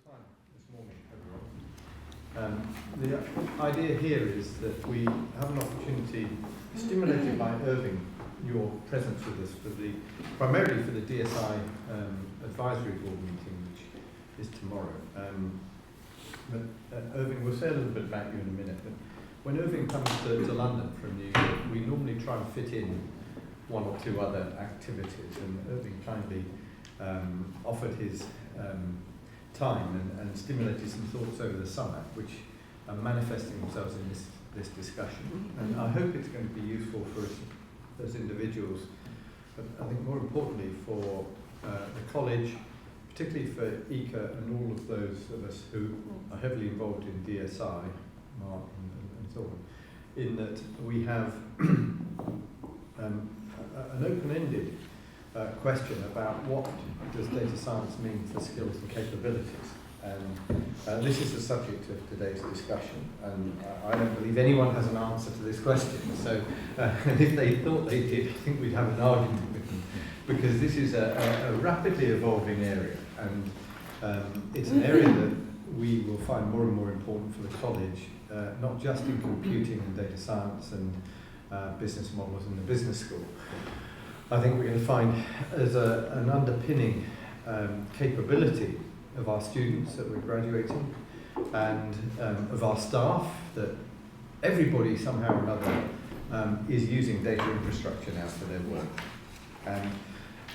time this morning, everyone. The idea here is that we have an opportunity, stimulated by Irving, your presence with us, primarily for the DSI advisory board meeting, which is tomorrow. Irving, we'll say a little bit about you in a minute, but when Irving comes to London from New York, we normally try and fit in one or two other activities, and Irving kindly offered his time and stimulated some thoughts over the summer, which are manifesting themselves in this discussion. And I hope it's going to be useful for us as individuals, but I think more importantly for the college, particularly for ECA and all of those of us who are heavily involved in DSI, Mark and so on, in that we have an open-ended question about what does data science mean for skills and capabilities. And this is the subject of today's discussion, and I don't believe anyone has an answer to this question. So if they thought they did, I think we'd have an argument with them, because this is a rapidly evolving area, and it's an area that we will find more and more important for the college, not just in computing and data science and business models in the business school. I think we're going to find as an underpinning capability of our students that we're graduating, and of our staff, that everybody somehow or another is using data infrastructure now for their work.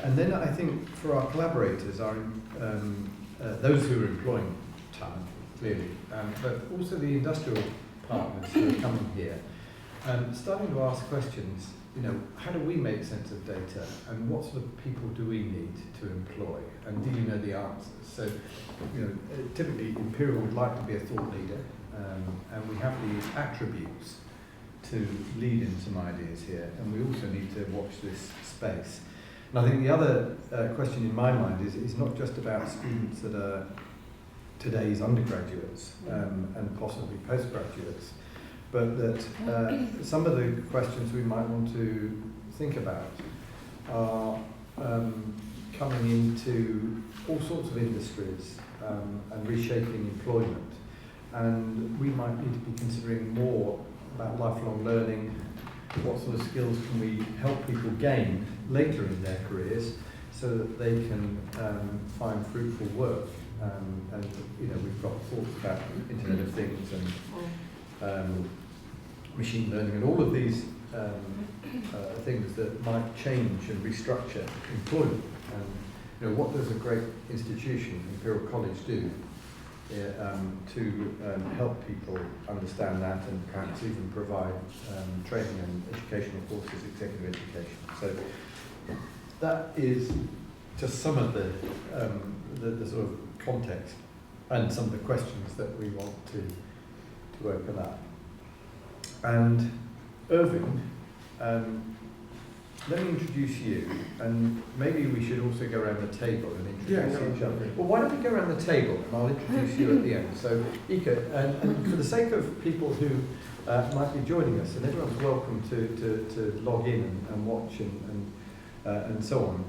And then I think for our collaborators, those who are employing talent, clearly, but also the industrial partners who are coming here, starting to ask questions. How do we make sense of data, and what sort of people do we need to employ, and do you know the answers? So, typically Imperial would like to be a thought leader, and we have these attributes to lead in some ideas here, and we also need to watch this space. And I think the other question in my mind is not just about students that are today's undergraduates and possibly postgraduates, but that some of the questions we might want to think about are coming into all sorts of industries and reshaping employment. And we might need to be considering more about lifelong learning. What sort of skills can we help people gain later in their careers so that they can find fruitful work? And we've got thoughts about Internet of Things and machine learning and all of these things that might change and restructure employment. And what does a great institution, Imperial College, do to help people understand that, and perhaps even provide training and educational courses, executive education. So that is just some of the sort of context and some of the questions that we want to open up. And Irving, let me introduce you, and maybe we should also go around the table and introduce each other. Well, why don't we go around the table, and I'll introduce you at the end. So, Ika, and for the sake of people who might be joining us, and everyone's welcome to log in and watch and so on,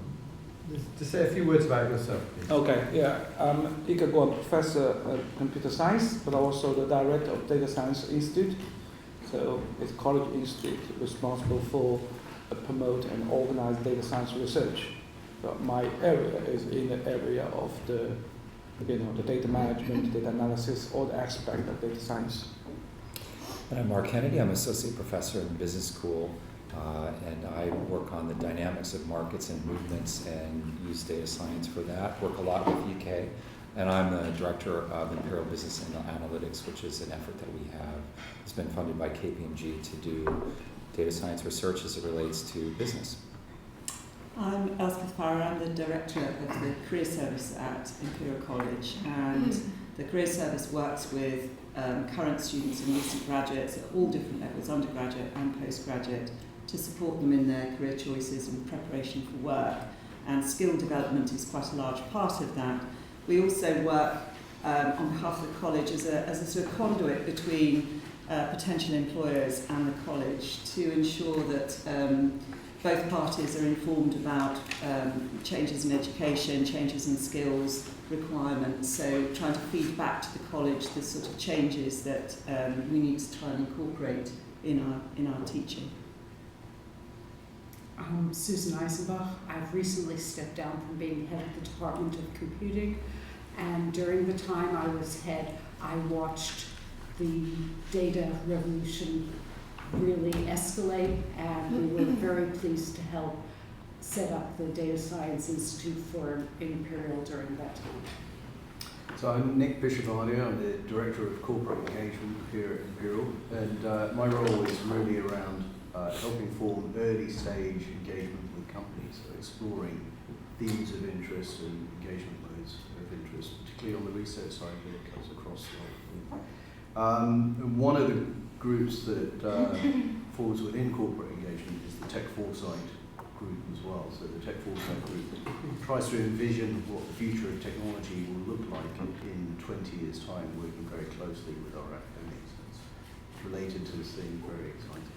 to say a few words about yourself, please. Okay, yeah. I'm Ika Guo, Professor of Computer Science, but also the Director of Data Science Institute. So it's a college institute responsible for promote and organize data science research. But my area is in the area of the data management, data analysis, all the aspect of data science. And I'm Mark Kennedy. I'm Associate Professor in the Business School, and I work on the dynamics of markets and movements and use data science for that. Work a lot with UK. And I'm the Director of Imperial Business and Analytics, which is an effort that we have. It's been funded by KPMG to do data science research as it relates to business. I'm Elspeth Farrer. I'm the Director of the Career Service at Imperial College, and the Career Service works with current students and recent graduates at all different levels, undergraduate and postgraduate, to support them in their career choices and preparation for work. And skill development is quite a large part of that. We also work on behalf of the college as a sort of conduit between potential employers and the college to ensure that both parties are informed about changes in education, changes in skills, requirements, so trying to feed back to the college the sort of changes that we need to try and incorporate in our teaching. I'm Susan Eisenbach. I've recently stepped down from being head of the Department of Computing, and during the time I was head, I watched the data revolution really escalate, and we were very pleased to help set up the Data Science Institute for Imperial during that time. So I'm Nick Bischovalli, I'm the Director of Corporate Engagement here at Imperial, and my role is really around helping form early stage engagement with companies, so exploring themes of interest and engagement modes of interest, particularly on the research side where it comes across the one of the groups that falls within corporate engagement is the Tech Foresight group as well. So the Tech Foresight group tries to envision what the future of technology will look like in 20 years' time, working very closely with our academics. It's related to this thing, very exciting.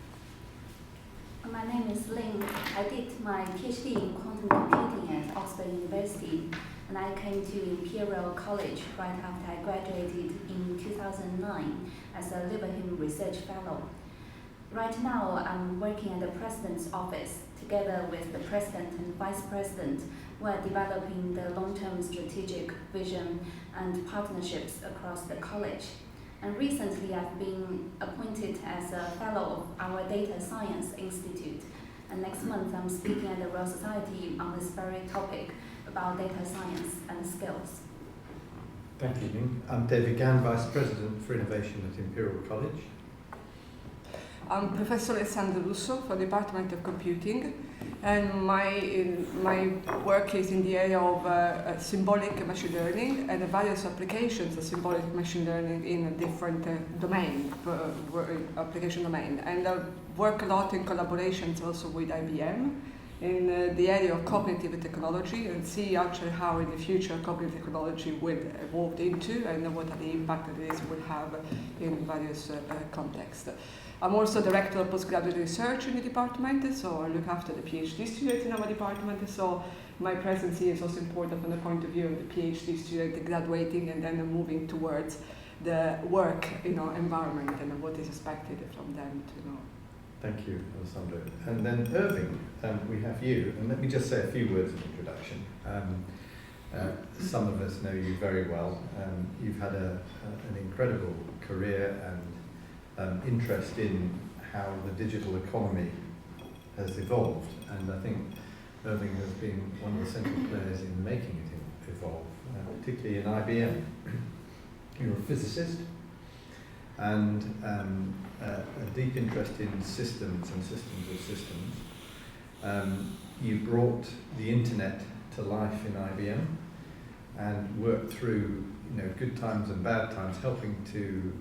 My name is Ling. I did my PhD in quantum computing at Oxford University, and I came to Imperial College right after I graduated in 2009 as a Liverpool Research Fellow. Right now, I'm working at the President's Office together with the President and Vice President. We're developing the long-term strategic vision and partnerships across the college. And recently, I've been appointed as a fellow of our Data Science Institute. And next month, I'm speaking at the Royal Society on this very topic about data science and skills. Thank you, Ning. I'm David Gann, Vice President for Innovation at Imperial College. I'm Professor Alessandro Russo for the Department of Computing, and my work is in the area of symbolic machine learning and the various applications of symbolic machine learning in a different application domain. And I work a lot in collaborations also with IBM in the area of cognitive technology, and see actually how in the future cognitive technology will evolve into and what are the impact that this will have in various contexts. I'm also director of postgraduate research in the department, so I look after the PhD students in our department. So my presence here is also important from the point of view of the PhD student graduating and then moving towards the work, environment and what is expected from them to know. Thank you, Alessandro. And then Irving, we have you, and let me just say a few words of introduction. Some of us know you very well. You've had an incredible career and interest in how the digital economy has evolved, and I think Irving has been one of the central players in making it evolve, particularly in IBM. You're a physicist and a deep interest in systems and systems of systems. You brought the internet to life in IBM and worked through good times and bad times, helping to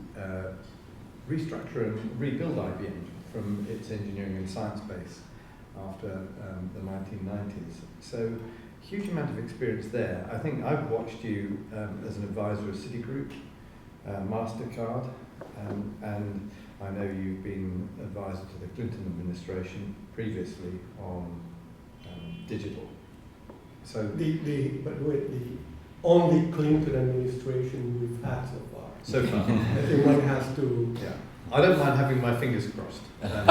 restructure and rebuild IBM from its engineering and science base after the 1990s. So, huge amount of experience there. I think I've watched you as an advisor of Citigroup, MasterCard, and I know you've been advisor to the Clinton administration previously on digital. So But wait, the only Clinton administration we've had so far. So far. I think one has to. Yeah. I don't mind having my fingers crossed. That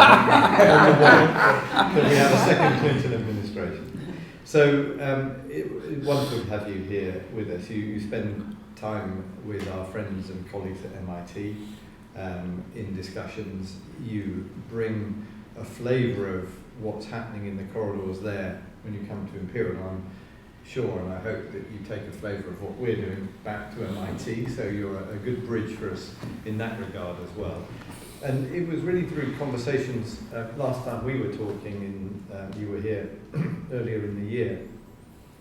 we have a second Clinton administration. So it's wonderful to have you here with us. You spend time with our friends and colleagues at MIT in discussions. You bring a flavour of what's happening in the corridors there when you come to Imperial. I'm sure and I hope that you take a flavour of what we're doing back to MIT, so you're a good bridge for us in that regard as well. And it was really through conversations, last time we were talking, you were here earlier in the year,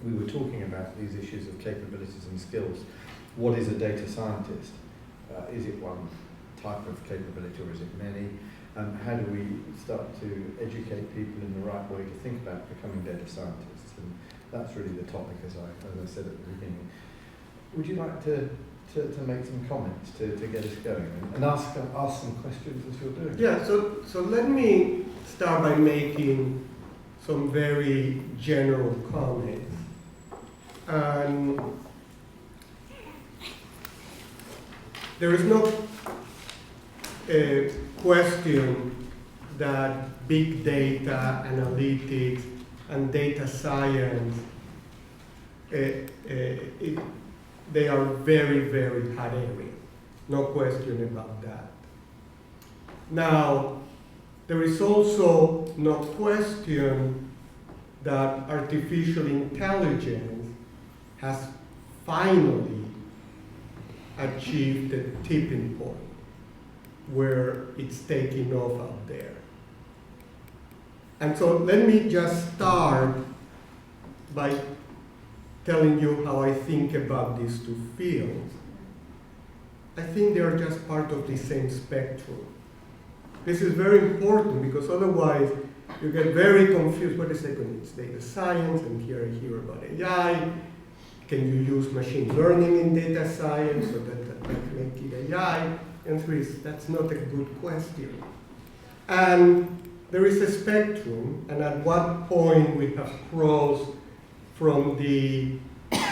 we were talking about these issues of capabilities and skills. What is a data scientist? Is it one type of capability or is it many? How do we start to educate people in the right way to think about becoming data scientists? And that's really the topic, as I said at the beginning. Would you like to make some comments to get us going and ask some questions as you're doing? Yeah, so let me start by making some very general comments. And there is no question that big data, analytics, and data science, they are very, very hot area. No question about that. Now, there is also no question that artificial intelligence has finally achieved the tipping point where it's taking off out there. And so let me just start by telling you how I think about these two fields. I think they are just part of the same spectrum. This is very important because otherwise you get very confused. What is it? It's data science, and here I hear about AI. Can you use machine learning in data science so that make it AI? Answer is that's not a good question. And there is a spectrum, and at what point we have crossed from the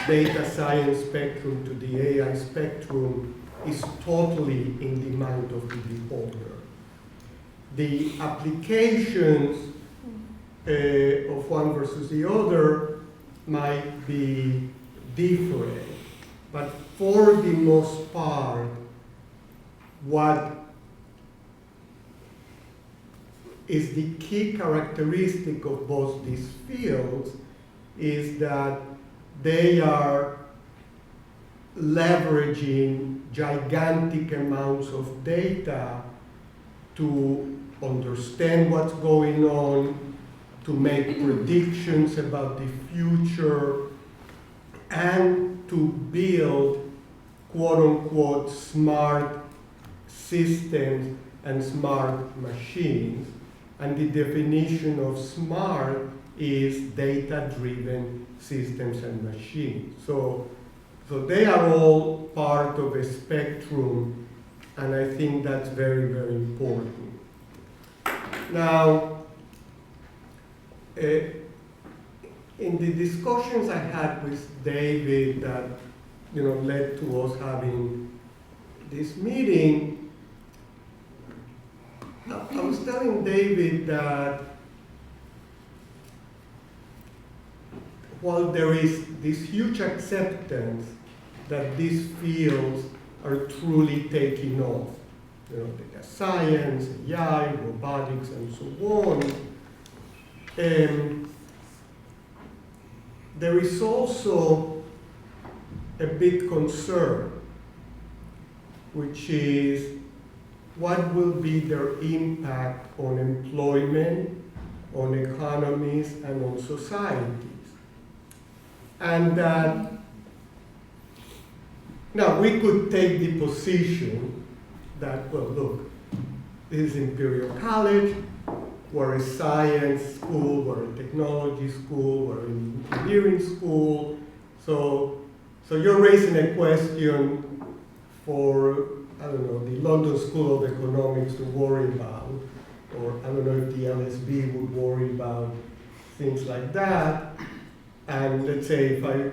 data science spectrum to the AI spectrum is totally in the mind of the beholder. The applications of one versus the other might be different, but for the most part, what is the key characteristic of both these fields is that they are leveraging gigantic amounts of data to understand what's going on, to make predictions about the future, and to build quote-unquote smart systems and smart machines. And the definition of smart is data-driven systems and machines. So they are all part of a spectrum, and I think that's very, very important. Now, in the discussions I had with David that led to us having this meeting, I was telling David that while there is this huge acceptance that these fields are truly taking off, data science, AI, robotics, and so on, there is also a big concern, which is what will be their impact on employment, on economies, and on societies. And that, now we could take the position that, well, look, this is Imperial College, we're a science school, we're a technology school, we're an engineering school. So you're raising a question for, I don't know, the London School of Economics to worry about, or I don't know if the LSB would worry about things like that. And let's say if I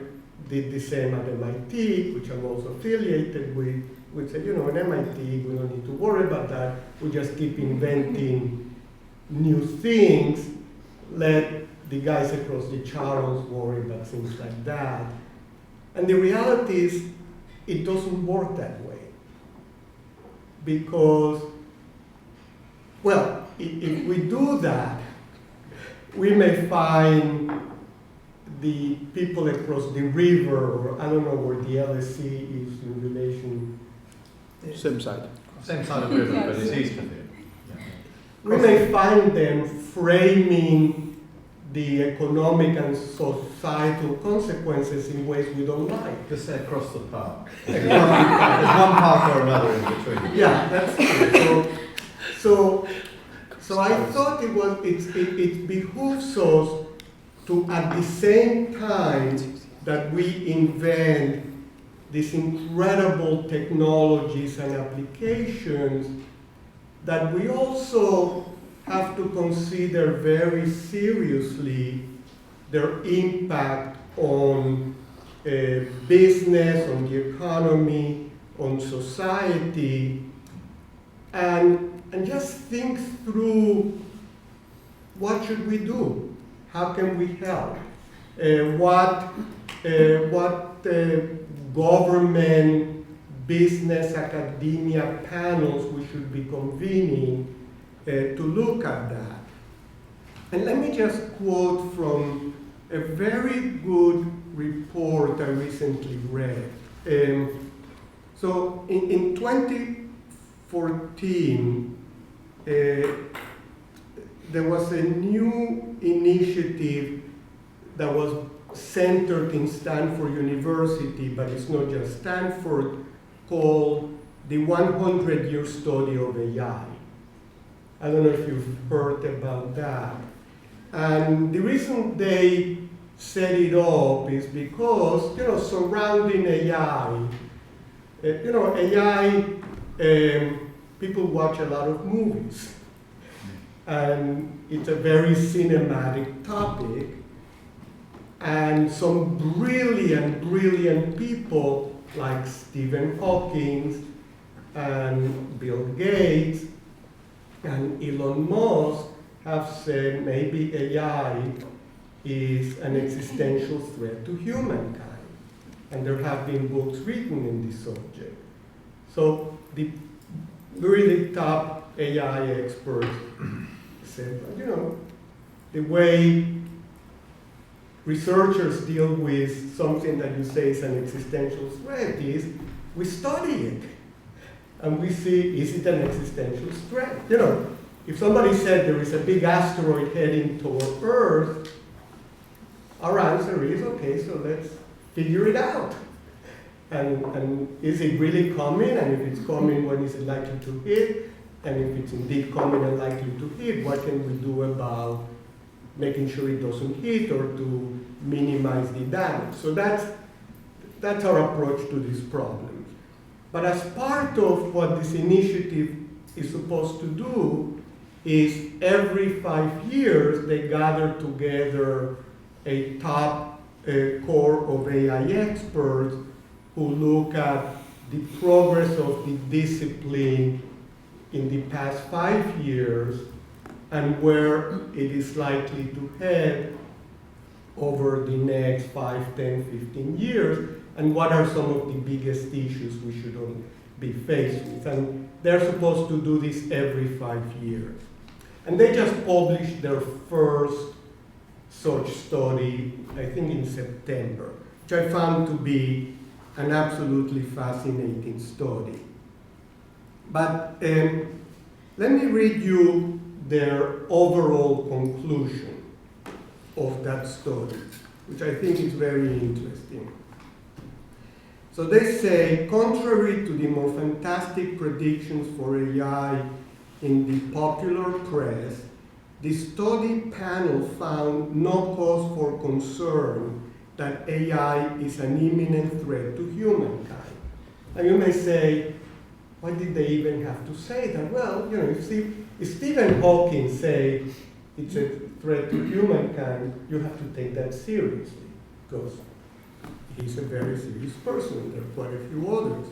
did the same at MIT, which I'm also affiliated with, we'd say, in MIT, we don't need to worry about that. We just keep inventing new things. Let the guys across the channels worry about things like that. And the reality is, it doesn't work that way. Because, well, if we do that, we may find the people across the river, or I don't know where the LSC is in relation. Same side. Same side of the river, but it's east of it. Yeah. We may find them framing the economic and societal consequences in ways we don't like. Just say across the park. There's one park or another in between. Yeah, that's true. So I thought it behooves us to, at the same time that we invent these incredible technologies and applications, that we also have to consider very seriously their impact on business, on the economy, on society, and just think through what should we do? How can we help? What government, business, academia panels we should be convening to look at that. And let me just quote from a very good report I recently read. So in 2014, there was a new initiative that was centered in Stanford University, but it's not just Stanford, called the 100-year study of AI. I don't know if you've heard about that. And the reason they set it up is because, surrounding AI, people watch a lot of movies. And it's a very cinematic topic. And some brilliant people like Stephen Hawking and Bill Gates and Elon Musk have said maybe AI is an existential threat to humankind. And there have been books written in this subject. So the really top AI experts said, the way researchers deal with something that you say is an existential threat is we study it. And we see, is it an existential threat? If somebody said there is a big asteroid heading toward Earth, our answer is, okay, so let's figure it out. And is it really coming? And if it's coming, when is it likely to hit? And if it's indeed coming and likely to hit, what can we do about making sure it doesn't hit or to minimize the damage? So that's our approach to these problems. But as part of what this initiative is supposed to do is every 5 years they gather together a top core of AI experts who look at the progress of the discipline in the past 5 years and where it is likely to head over the next 5, 10, 15 years, and what are some of the biggest issues we should be faced with. And they're supposed to do this every 5 years. And they just published their first such study, I think in September, which I found to be an absolutely fascinating study. But let me read you their overall conclusion of that study, which I think is very interesting. So they say, contrary to the more fantastic predictions for AI in the popular press, the study panel found no cause for concern that AI is an imminent threat to humankind. And you may say, why did they even have to say that? Well, if Stephen Hawking say it's a threat to humankind, you have to take that seriously, because he's a very serious person. There are quite a few others.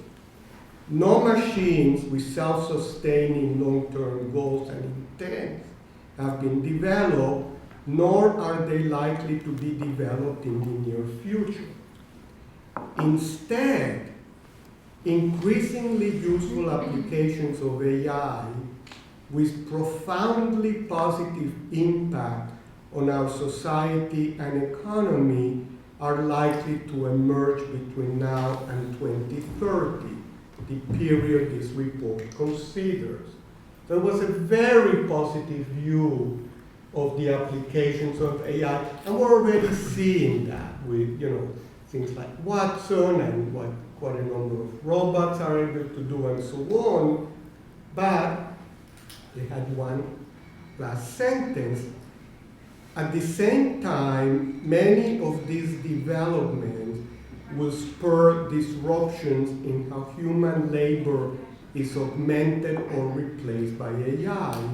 No machines with self-sustaining long-term goals and intents have been developed, nor are they likely to be developed in the near future. Instead, increasingly useful applications of AI with profoundly positive impact on our society and economy are likely to emerge between now and 2030, the period this report considers. There was a very positive view of the applications of AI, and we're already seeing that with things like Watson and what quite a number of robots are able to do and so on. But they had one last sentence. At the same time, many of these developments will spur disruptions in how human labor is augmented or replaced by AI,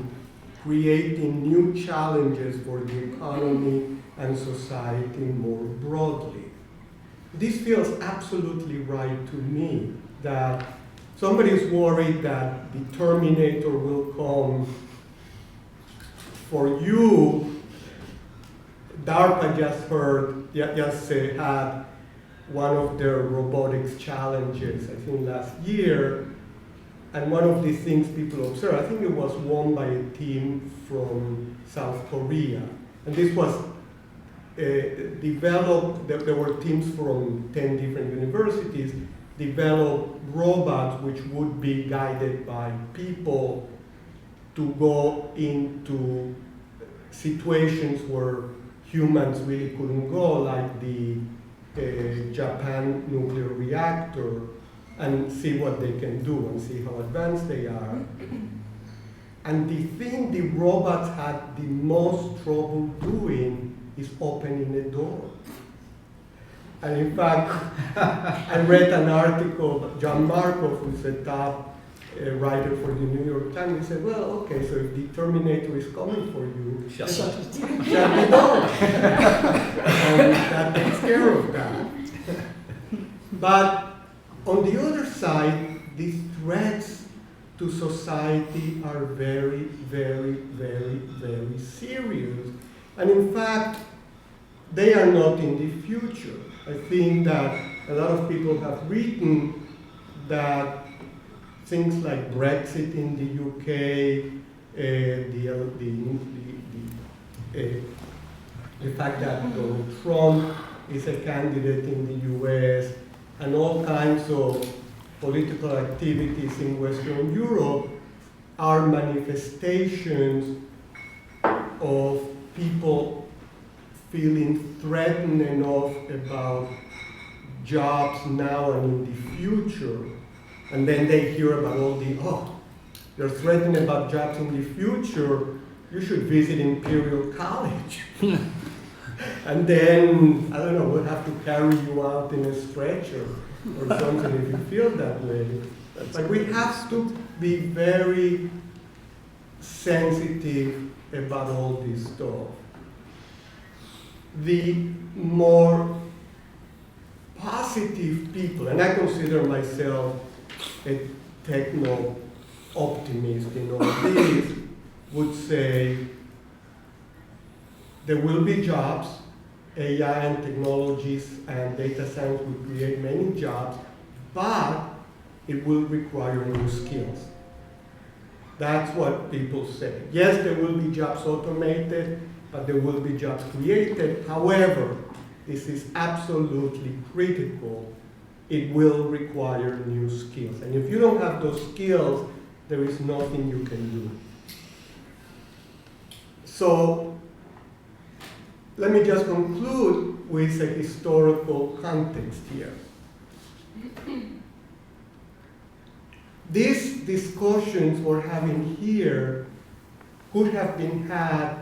creating new challenges for the economy and society more broadly. This feels absolutely right to me, that somebody's worried that the Terminator will come for you. DARPA just had one of their robotics challenges, I think last year, and one of the things people observed, I think it was won by a team from South Korea, and this was developed, there were teams from 10 different universities, developed robots which would be guided by people to go into situations where humans really couldn't go, like the Japan nuclear reactor, and see what they can do and see how advanced they are. And the thing the robots had the most trouble doing is opening a door. And in fact, I read an article by John Markov, who's a top writer for the New York Times. He said, well, okay, so if the Terminator is coming for you, shut the door. And that takes care of that. But on the other side, the threats to society are very, very, very, very serious. And in fact, they are not in the future. I think that a lot of people have written that things like Brexit in the UK, the fact that Donald Trump is a candidate in the US, and all kinds of political activities in Western Europe are manifestations of people feeling threatened enough about jobs now and in the future. And then they hear about all the, you're threatened about jobs in the future, you should visit Imperial College. And then, I don't know, we'll have to carry you out in a stretcher or something if you feel that way. But we have to be very sensitive about all this stuff. The more positive people, and I consider myself a techno-optimist in all this, would say there will be jobs, AI and technologies and data science will create many jobs, but it will require new skills. That's what people say. Yes, there will be jobs automated, but there will be jobs created. However, this is absolutely critical. It will require new skills. And if you don't have those skills, there is nothing you can do. So, let me just conclude with a historical context here. These discussions we're having here could have been had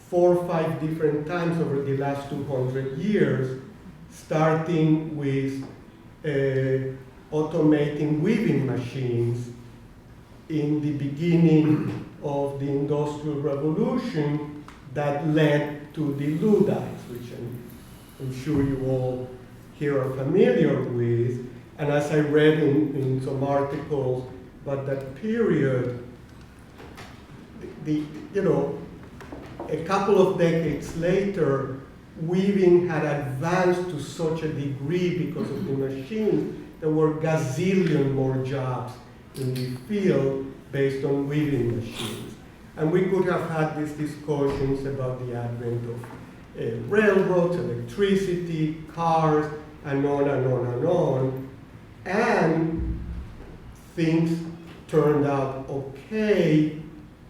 4 or 5 different times over the last 200 years, starting with automating weaving machines in the beginning of the Industrial Revolution that led to the Luddites, which I'm sure you all here are familiar with. And as I read in some articles about that period, a couple of decades later, weaving had advanced to such a degree because of the machines, there were gazillion more jobs in the field based on weaving machines. And we could have had these discussions about the advent of railroads, electricity, cars, and on and on and on. And things turned out okay.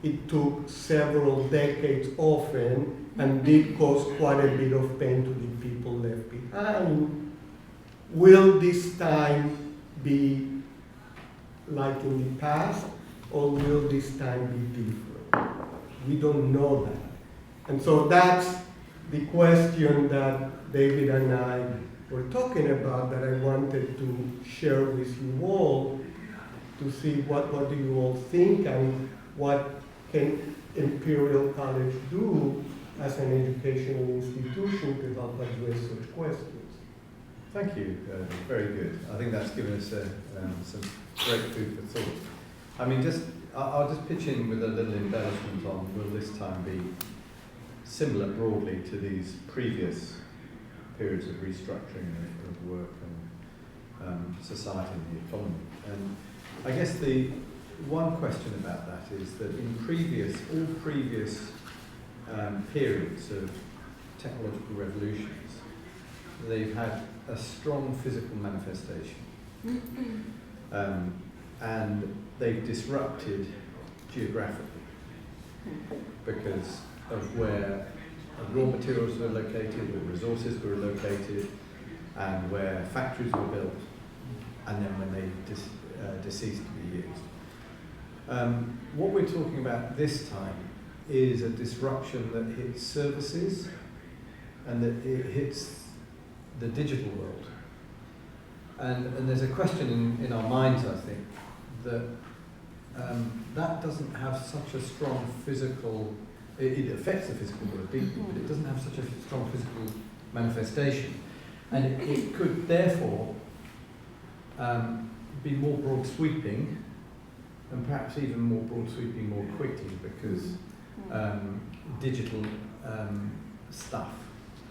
It took several decades often, and did cause quite a bit of pain to the people left behind. Will this time be like in the past, or will this time be different? We don't know that. And so that's the question that David and I were talking about, that I wanted to share with you all, to see what do you all think, and what can Imperial College do as an educational institution to help address such questions? Thank you. Very good. I think that's given us some great food for thought. I mean, I'll just pitch in with a little embellishment on, will this time be similar broadly to these previous periods of restructuring of work and society and the economy? And I guess the one question about that is that in all previous periods of technological revolutions, they've had a strong physical manifestation. And they've disrupted geographically because of where raw materials were located, or resources were located, and where factories were built, and then when they ceased to be used. What we're talking about this time is a disruption that hits services and that it hits the digital world. And there's a question in our minds, I think, that that doesn't have such a strong physical, it affects the physical world deeply, but it doesn't have such a strong physical manifestation. And it could therefore be more broad sweeping, and perhaps even more broad sweeping more quickly, because digital stuff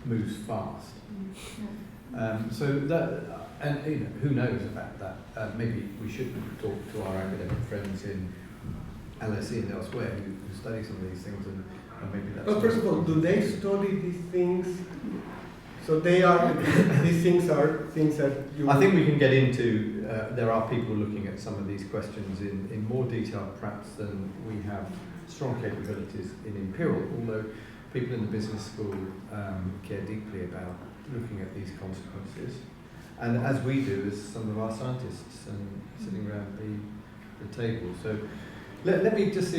moves fast. So that, and who knows about that? Maybe we should talk to our academic friends in LSE and elsewhere who study some of these things, and maybe that's. Well, first of all, do they study these things? So they are, these things are things that you... I think we can get into, there are people looking at some of these questions in more detail perhaps than we have strong capabilities in Imperial, although people in the business school care deeply about looking at these consequences. And as we do as some of our scientists and sitting around the table. So let me just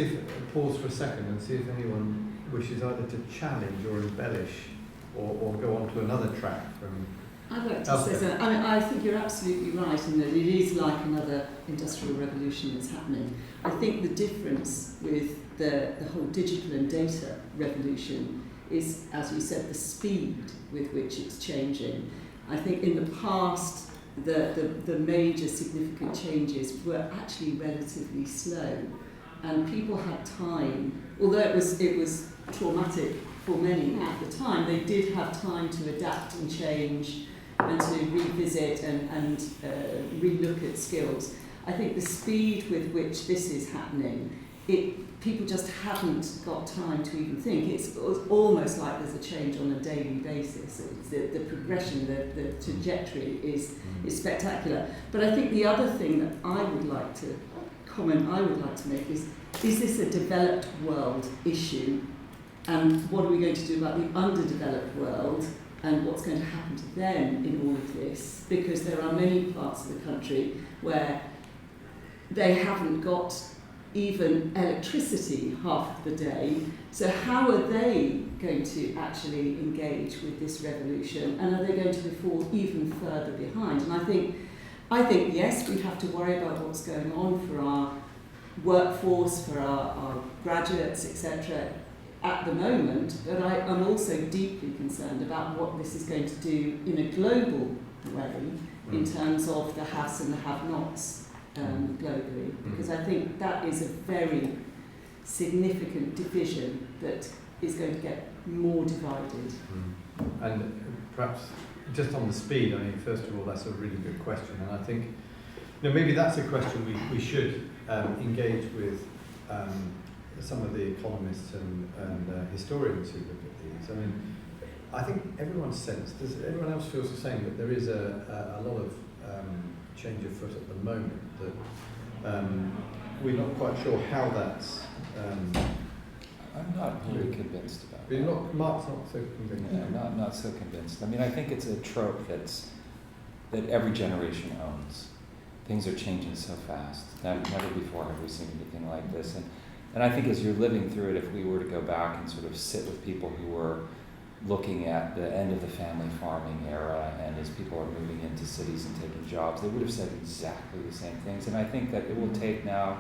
pause for a second and see if anyone wishes either to challenge or embellish or go on to another track from. I'd like to say something. I mean, I think you're absolutely right in that it is like another industrial revolution that's happening. I think the difference with the whole digital and data revolution is, as you said, the speed with which it's changing. I think in the past, the major significant changes were actually relatively slow, and people had time, although it was traumatic for many at the time, they did have time to adapt and change and to revisit and relook at skills. I think the speed with which this is happening, people just haven't got time to even think. It's almost like there's a change on a daily basis. It's the progression, the trajectory is spectacular. But I think the other thing that I would like to make is this a developed world issue? And what are we going to do about the underdeveloped world, and what's going to happen to them in all of this? Because there are many parts of the country where they haven't got even electricity half the day. So how are they going to actually engage with this revolution? And are they going to fall even further behind? And I think yes, we have to worry about what's going on for our workforce, for our graduates, etc. at the moment, but I'm also deeply concerned about what this is going to do in a global way in terms of the haves and the have-nots globally, because I think that is a very significant division that is going to get more divided. And perhaps just on the speed, I mean, first of all, that's a really good question, and I think maybe that's a question we should engage with some of the economists and historians who look at these. I mean, I think everyone's sense, does everyone else feels the same, that there is a lot of change afoot at the moment, that we're not quite sure how that's... I'm not really convinced about it. Mark's not so convinced. Yeah, not so convinced. I mean, I think it's a trope that every generation owns. Things are changing so fast. Never before have we seen anything like this. And I think as you're living through it, if we were to go back and sort of sit with people who were looking at the end of the family farming era, and as people are moving into cities and taking jobs, they would have said exactly the same things. And I think that it will take now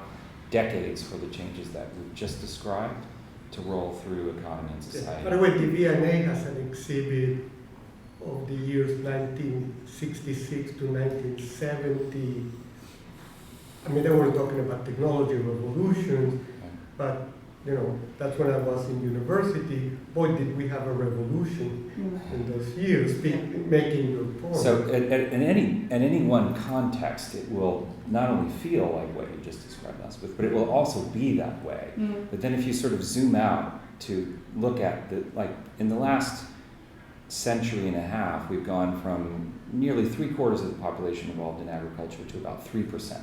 decades for the changes that we've just described to roll through economy and society. By the way, the V&A has an exhibit of the years 1966 to 1970. I mean, they were talking about technology revolutions, but you know, that's when I was in university. Boy, did we have a revolution in those years, making your point. So in any one context, it will not only feel like what you just described us with, but it will also be that way. But then if you sort of zoom out to look at in the last century and a half, we've gone from nearly 3/4 of the population involved in agriculture to about 3%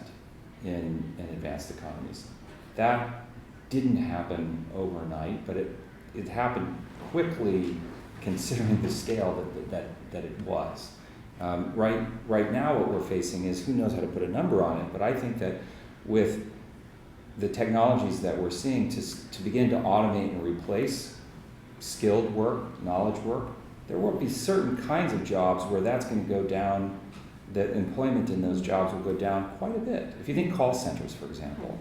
in advanced economies. That didn't happen overnight, but it happened quickly considering the scale that it was. Right now what we're facing is, who knows how to put a number on it, but I think that with the technologies that we're seeing to begin to automate and replace skilled work, knowledge work, there will be certain kinds of jobs where that's going to go down, that employment in those jobs will go down quite a bit. If you think call centers, for example,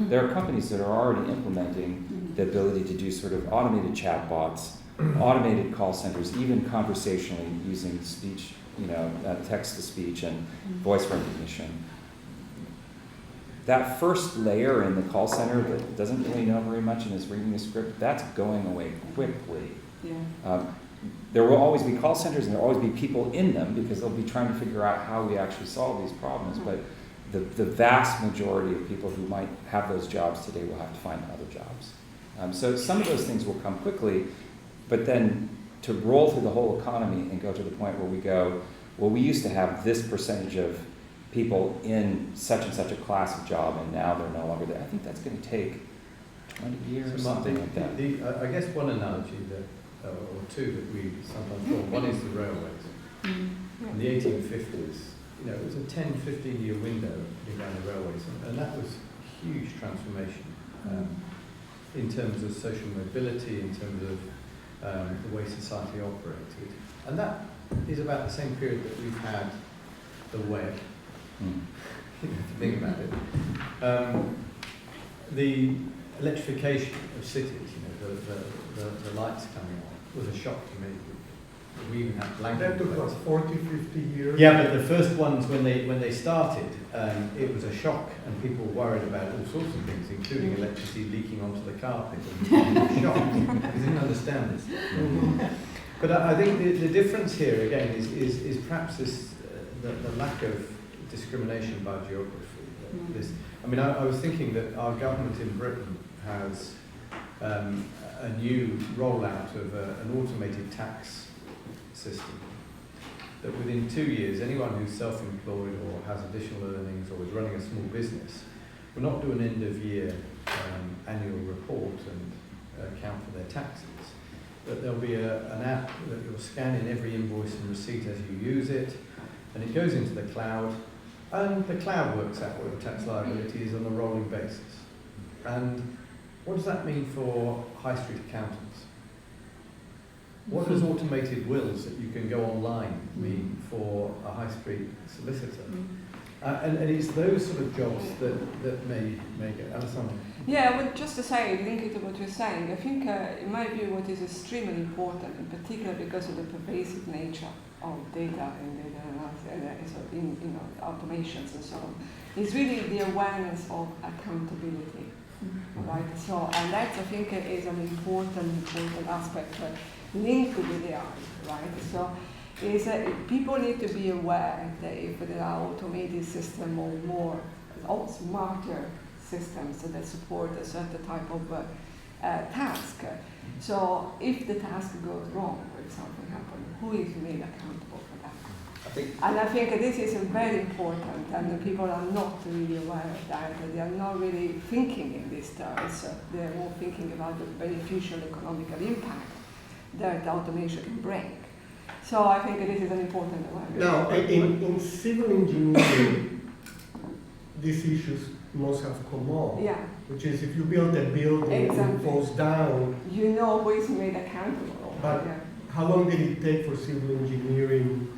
there are companies that are already implementing the ability to do sort of automated chatbots, automated call centers, even conversationally using speech, text-to-speech and voice recognition. That first layer in the call center that doesn't really know very much and is reading the script, that's going away quickly. There will always be call centers and there will always be people in them because they'll be trying to figure out how we actually solve these problems. But the vast majority of people who might have those jobs today will have to find other jobs. So some of those things will come quickly, but then to roll through the whole economy and go to the point where we go, well, we used to have this percentage of people in such and such a class of job and now they're no longer there. I think that's going to take 20 years or something like that. I guess one analogy or two that we sometimes draw. One is the railways. In the 1850s, it was a 10, 15-year window putting down the railways, and that was a huge transformation in terms of social mobility, in terms of the way society operated. And that is about the same period that we've had the web. To think about it. The electrification of cities, the lights coming on, was a shock to me. We even had blanket. That took about 40, 50 years. Yeah, but the first ones when they started, it was a shock, and people were worried about all sorts of things, including electricity leaking onto the carpet. And shocked. They didn't understand this. But I think the difference here again is perhaps this the lack of discrimination by geography. I was thinking that our government in Britain has a new rollout of an automated tax system, that within 2 years, anyone who's self-employed or has additional earnings or is running a small business will not do an end-of-year annual report and account for their taxes. But there'll be an app that you'll scan in every invoice and receipt as you use it, and it goes into the cloud, and the cloud works out what your tax liability is on a rolling basis. And what does that mean for high street accountants? What does automated wills that you can go online mean for a high street solicitor? And it's those sort of jobs that may get Alessandro. Yeah, well, just to say, link it to what you're saying, I think, in my view, what is extremely important, in particular because of the pervasive nature of data and data analysis, automations and so on, is really the awareness of accountability. Right? So, and that I think is an important aspect linked with AI, right? So, people need to be aware that if there are automated systems or more smarter systems that support a certain type of task. So, if the task goes wrong or if something happens, who is made accountable for that? I think this is very important, and people are not really aware of that. They are not really thinking in these terms. They are more thinking about the beneficial economical impact that automation can bring. So I think this is an important awareness. Now, in civil engineering, these issues must have come up. Yeah. Which is, if you build a building and it falls down. You know who is made accountable. But how long did it take for civil engineering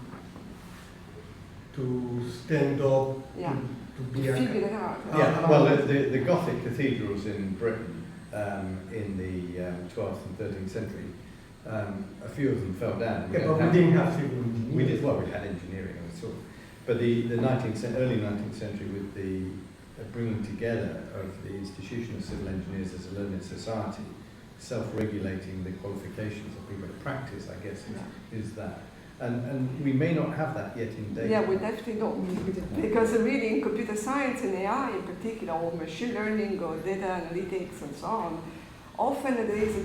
to stand up to be figure it out? Well, the Gothic cathedrals in Britain in the 12th and 13th century, a few of them fell down. Yeah, but we didn't have civil engineering. We did, well, we had engineering and so on. But the early 19th century, with the bringing together of the institution of civil engineers as a learned society, self-regulating the qualifications of people to practice, I guess, is that. And we may not have that yet in data. Yeah, we definitely don't. Because really in computer science and AI in particular, or machine learning or data analytics and so on, often there is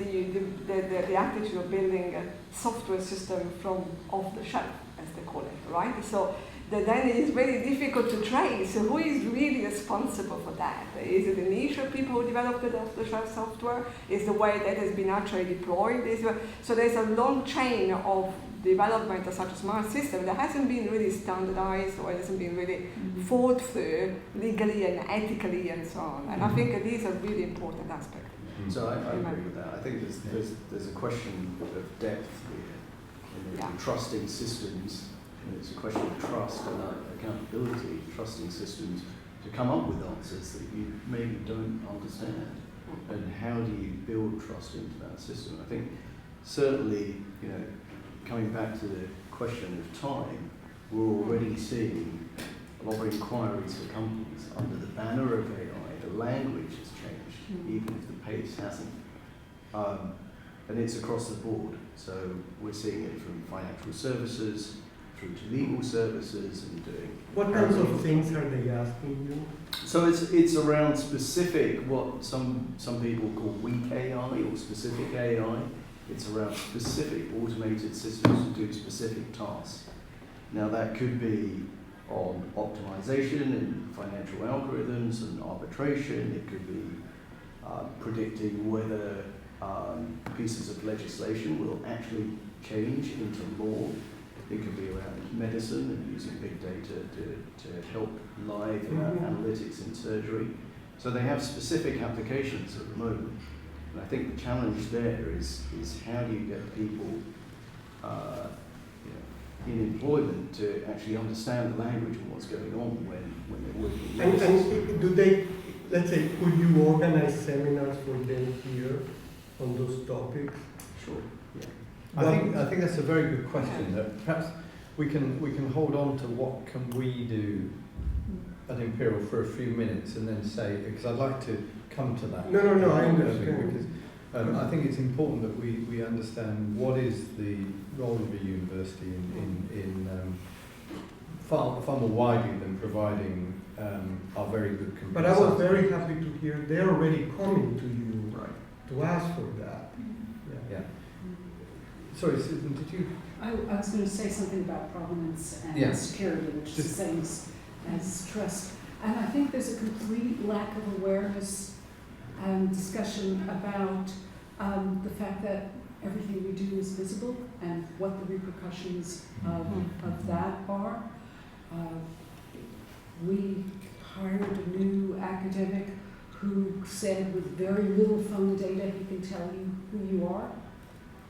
the attitude of building a software system from off the shelf, as they call it, right? So then it is very difficult to trace who is really responsible for that. Is it the niche of people who developed the off-the-shelf software? Is the way that has been actually deployed? So there's a long chain of development of such a smart system that hasn't been really standardized or hasn't been really thought through legally and ethically and so on. And I think it is a really important aspect. So I agree with that. I think there's a question of depth here in trusting systems. And it's a question of trust and accountability, trusting systems to come up with answers that you maybe don't understand. And how do you build trust into that system? I think certainly, coming back to the question of time, we're already seeing a lot of inquiries for companies under the banner of AI. The language has changed, even if the pace hasn't. And it's across the board. So we're seeing it from financial services through to legal services and doing. What kinds of things are they asking you? So it's around specific, what some people call weak AI or specific AI. It's around specific automated systems to do specific tasks. Now that could be on optimization and financial algorithms and arbitration. It could be predicting whether pieces of legislation will actually change into law. It could be around medicine and using big data to help live analytics in surgery. So they have specific applications at the moment. And I think the challenge there is how do you get people in employment to actually understand the language and what's going on when they're working. And do they, let's say, could you organize seminars for them here on those topics? Sure. Yeah. I think that's a very good question. That perhaps we can hold on to what can we do at Imperial for a few minutes and then say, because I'd like to come to that. No, I understand. Because I think it's important that we understand what is the role of a university in far more widely than providing our very good computer. But I was very happy to hear they're already coming to you to ask for that. Yeah. Sorry, Susan, did you? I was going to say something about provenance and security, which is the same as trust. And I think there's a complete lack of awareness and discussion about the fact that everything we do is visible and what the repercussions of that are. We hired a new academic who said with very little phone data he can tell you who you are.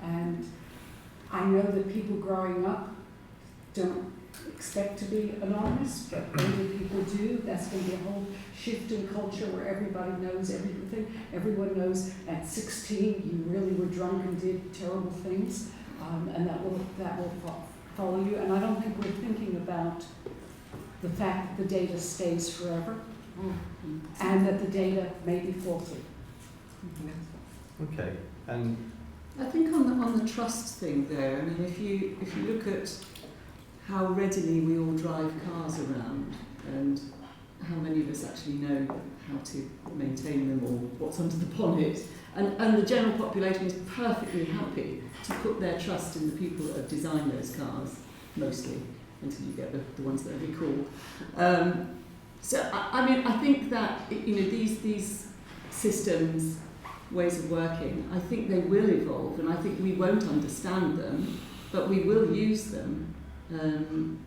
And I know that people growing up don't expect to be anonymous, but older people do. That's going to be a whole shift in culture where everybody knows everything. Everyone knows at 16 you really were drunk and did terrible things, and that will follow you. And I don't think we're thinking about the fact that the data stays forever, and that the data may be faulty. Okay, and I think on the trust thing there, I mean, if you look at how readily we all drive cars around and how many of us actually know how to maintain them or what's under the bonnet, and the general population is perfectly happy to put their trust in the people that have designed those cars, mostly, until you get the ones that are recalled. So I mean, I think that these systems, ways of working, I think they will evolve, and I think we won't understand them, but we will use them,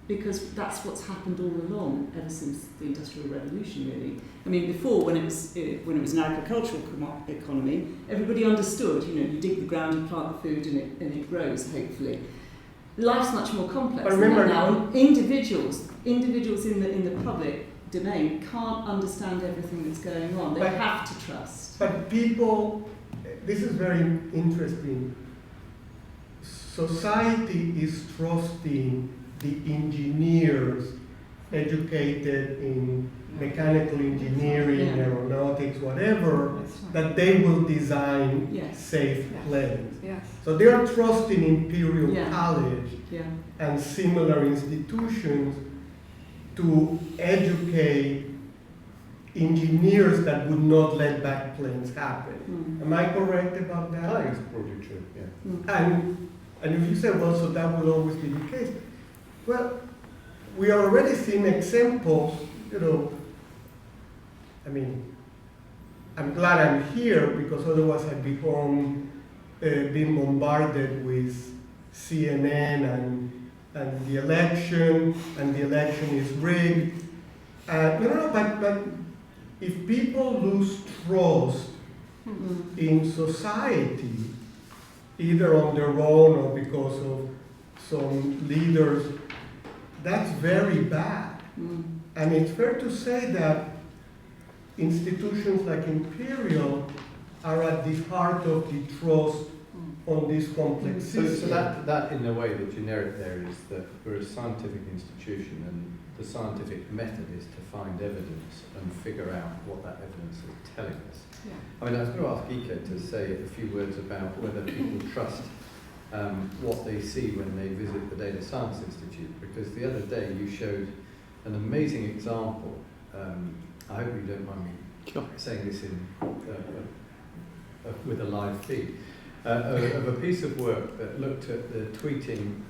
because that's what's happened all along ever since the Industrial Revolution, really. I mean, before, when it was an agricultural economy, everybody understood, you dig the ground, you plant the food, and it grows, hopefully. Life's much more complex than that now. And individuals in the public domain can't understand everything that's going on. They But- have to trust. But people, this is very interesting. Society is trusting the engineers educated in mechanical engineering, Yeah. aeronautics, whatever, That's right. that they will design Yes. safe Yes. planes. Yes. So they are trusting Imperial Yeah. College Yeah. and similar institutions to educate engineers that would not let bad planes happen. Mm. Am I correct about I that? think it's broadly true, yeah. Mm. And if you say, well, so that will always be the case. Well, we are already seeing examples, I mean, I'm glad I'm here because otherwise I'd be home being bombarded with CNN and the election, and the election is rigged. But if people lose trust Mm. in society, either on their own or because of some leaders, that's very bad. Mm. And it's fair to say that institutions like Imperial are at the heart of the trust on this complex So system. that in a way, the generic there is that we're a scientific institution, and the scientific method is to find evidence and figure out what that evidence is telling us. Yeah. I mean, I was going to ask Ika to say a few words about whether people trust what they see when they visit the Data Science Institute, because the other day you showed an amazing example. I hope you don't mind me saying this in with a live feed. Of a piece of work that looked at the tweeting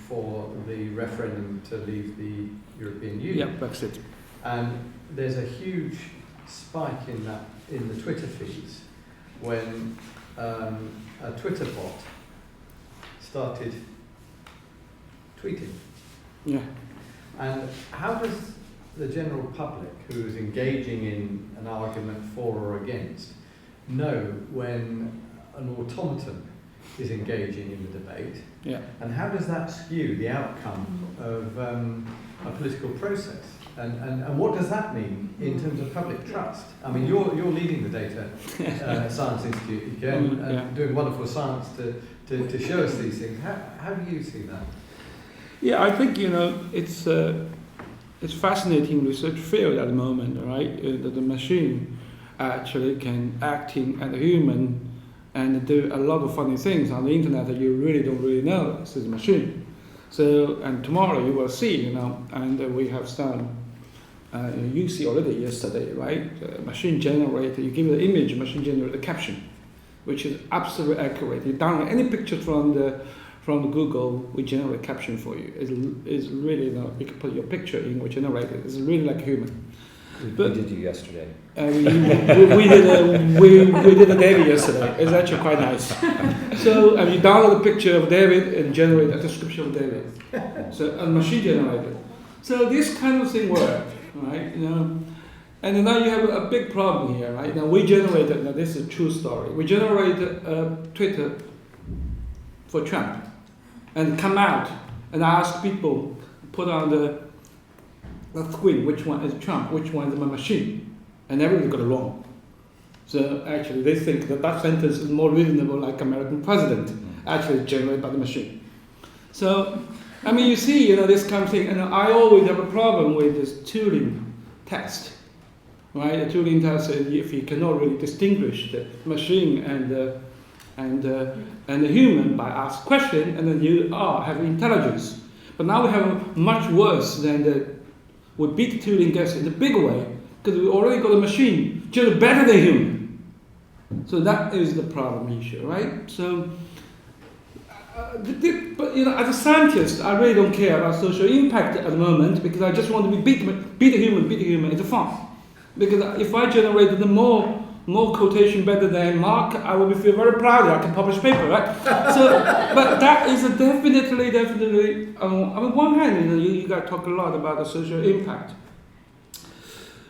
for the referendum to leave the European Union. Yeah, Brexit. And there's a huge spike in the Twitter feeds when a Twitter bot started tweeting. Yeah. And how does the general public who is engaging in an argument for or against know when an automaton is engaging in the debate? Yeah. And how does that skew the outcome of a political process? And what does that mean in terms of public trust? I mean, you're leading the Data Science Institute again, and doing wonderful science to show us these things. How do you see that? Yeah, I think it's fascinating research field at the moment, right? That the machine actually can acting as a human and do a lot of funny things on the internet that you really don't know this is a machine. So, and tomorrow you will see, and we have some. You see already yesterday, right? Machine generated. You give it an image, machine generate a caption, which is absolutely accurate. You download any picture from Google, we generate a caption for you. It's really, you can put your picture in, we generate it. It's really like human. We did you yesterday. We did a David yesterday. It's actually quite nice. So you download a picture of David and generate a description of David. So a machine generated. So this kind of thing works, right? And now you have a big problem here, right? Now we generated. Now this is a true story. We generated Twitter for Trump, and come out and ask people put on the screen which one is Trump, which one is my machine, and everybody got it wrong. So actually, they think that sentence is more reasonable, like American president, actually generated by the machine. So, I mean, you see, this kind of thing, and I always have a problem with this Turing test, right? The Turing test is if you cannot really distinguish the machine and the human by ask question, and then you have intelligence. But now we have much worse than we beat Turing test in a big way because we already got a machine just better than human. So that is the problem issue, right? So, but as a scientist, I really don't care about social impact at the moment because I just want to beat a human. It's fun because if I generated more quotation better than Mark, I will feel very proud that I can publish paper, right? So, but that is definitely. On one hand, you got to talk a lot about the social impact,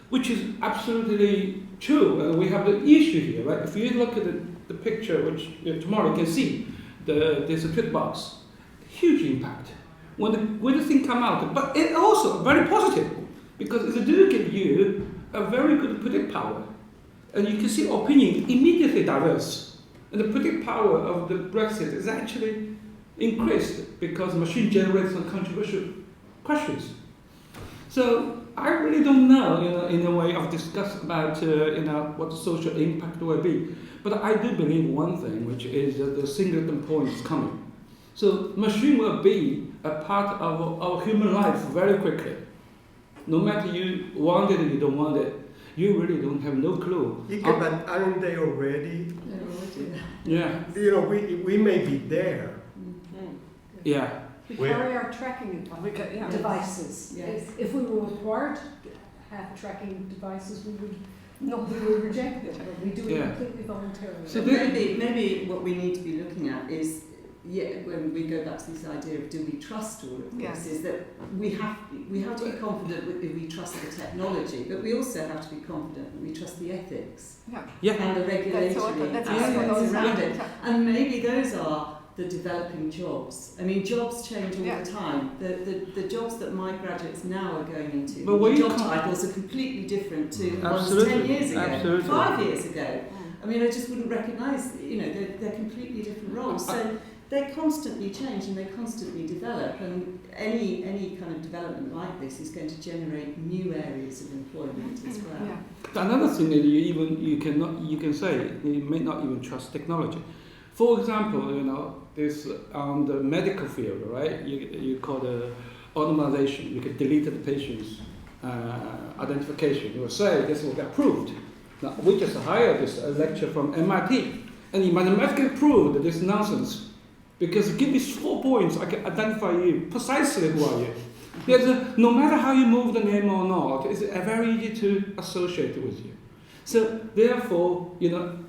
which is absolutely true. We have the issue here, right? If you look at the picture, which tomorrow you can see, there's a tweet box, huge impact when the thing come out, but it also very positive. because it do give you a very good predictive power. And you can see opinion immediately diverse. And the predictive power of the Brexit is actually increased because machine generates some controversial questions. So I really don't know, in a way of discuss about, what the social impact will be. But I do believe one thing, which is that the singleton point is coming. So machine will be a part of our human life very quickly. No matter you want it or you don't want it, you really don't have no clue. Yeah, but aren't they already? Yeah. We may be there. Yeah. We We're- carry our tracking devices. Yes. If we were required to have tracking devices, we would reject them, but we do it completely voluntarily. So Maybe what we need to be looking at is, when we go back to this idea of do we trust all of this, is that we have to be confident that we trust the technology, but we also have to be confident that we trust the ethics and the regulatory aspects around it. And maybe those are the developing jobs. I mean, jobs change all the time. The jobs that my graduates now are going into, the job titles are completely different to the ones 10 years ago, 5 years ago. I mean, I just wouldn't recognise, they're completely different roles. So they constantly change and they constantly develop, and any kind of development like this is going to generate new areas of employment as well. Another thing that you can say you may not even trust technology. For example, this the medical field, right? You call the automation. You can delete the patient's identification. You will say this will get approved. Now we just hired this lecturer from MIT, and he mathematically proved this nonsense. Because give me 4 points, I can identify you precisely who are you. No matter how you move the name or not, it's very easy to associate with you. So therefore,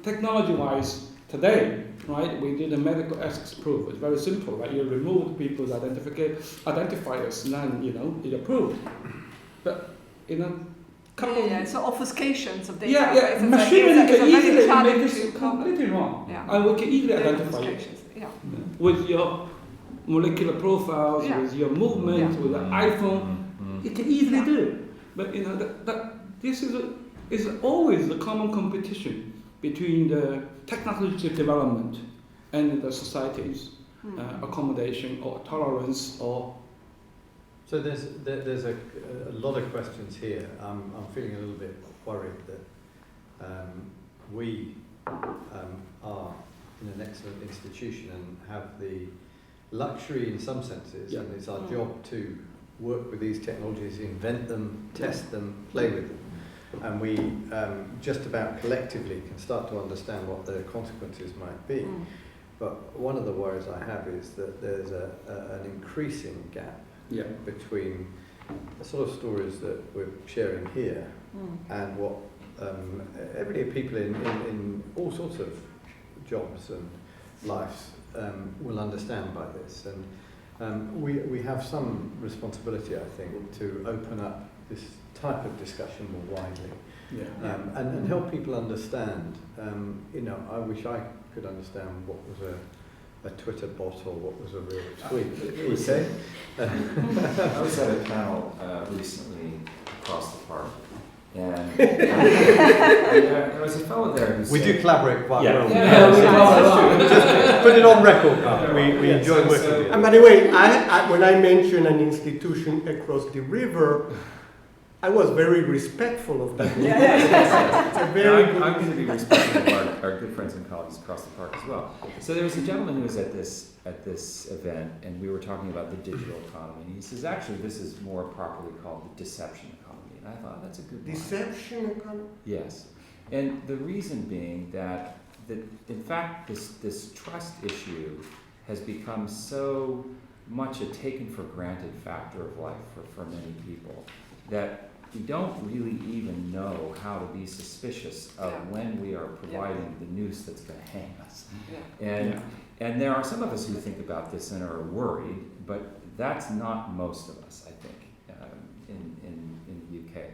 technology-wise, today, right, we did a medical ethics proof. It's very simple, right? You remove people's identifiers, and then it's approved. But so obfuscations of data. Yeah, machinery can easily make this completely wrong, and we can easily identify you. With your molecular profiles, with your movement, with the iPhone, it can easily do it. But that this is always the common competition between the technology development and the society's accommodation or tolerance or. So there's a lot of questions here. I'm feeling a little bit worried that we are in an excellent institution and have the luxury in some senses, and it's our job to work with these technologies, invent them, test them, play with them. And we just about collectively can start to understand what the consequences might be. But one of the worries I have is that there's an increasing gap between the sort of stories that we're sharing here and what everyday people in all sorts of jobs and lives will understand by this. And we have some responsibility, I think, to open up this type of discussion more widely and help people understand. I wish I could understand what was a Twitter bot or what was a real tweet. Okay. I was at a panel recently across the park, and there was a fellow there who We said, do collaborate quite well. Yeah. Put it on record, Carl. We enjoy working with you. And by the way, when I mentioned an institution across the river, I was very respectful of that. It's a very good. I'm going to be respectful of our good friends and colleagues across the park as well. So there was a gentleman who was at this event, and we were talking about the digital economy. And he says, actually, this is more properly called the deception economy. And I thought, that's a good one. Deception economy? Yes. And the reason being that in fact, this trust issue has become so much a taken for granted factor of life for many people that we don't really even know how to be suspicious of when we are providing the noose that's going to hang us. And there are some of us who think about this and are worried, but that's not most of us, I think, in the UK,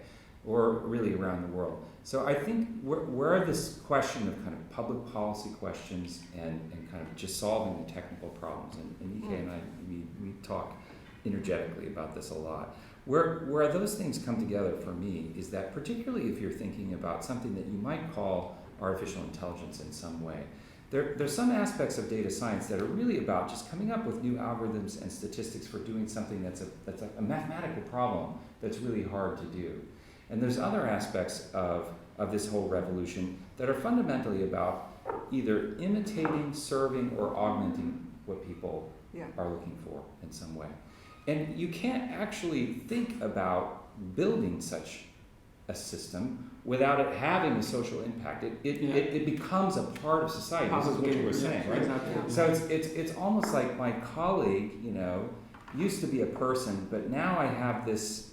or really around the world. So I think where this question of kind of public policy questions and kind of just solving the technical problems, and UK and I, we talk energetically about this a lot. Where those things come together for me is that particularly if you're thinking about something that you might call artificial intelligence in some way, there's some aspects of data science that are really about just coming up with new algorithms and statistics for doing something that's a mathematical problem that's really hard to do. And there's other aspects of this whole revolution that are fundamentally about either imitating, serving, or augmenting what people are looking for in some way. And you can't actually think about building such a system without it having a social impact. It becomes a part of society. This is what you were saying, right? Exactly. So it's almost like my colleague, used to be a person, but now I have this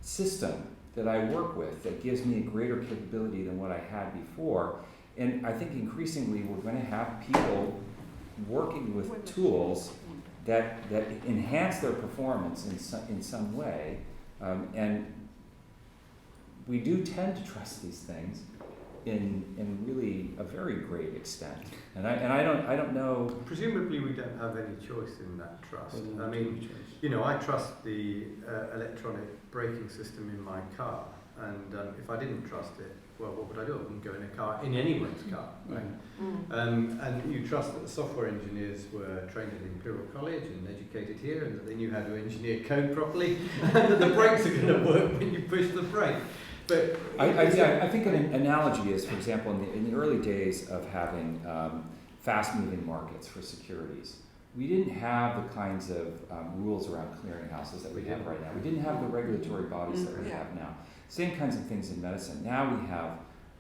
system that I work with that gives me a greater capability than what I had before. And I think increasingly we're going to have people working with tools that enhance their performance in some way, and we do tend to trust these things in really a very great extent. And I don't know. Presumably, we don't have any choice in that trust. I mean, I trust the electronic braking system in my car, and if I didn't trust it, well, what would I do? I wouldn't go in a car, in anyone's car, right? And you trust that the software engineers were trained at Imperial College and educated here, and that they knew how to engineer code properly, and that the brakes are going to work when you push the brake. But I think an analogy is, for example, in the early days of having fast-moving markets for securities, we didn't have the kinds of rules around clearinghouses that we have right now. We didn't have the regulatory bodies that we have now. Same kinds of things in medicine. Now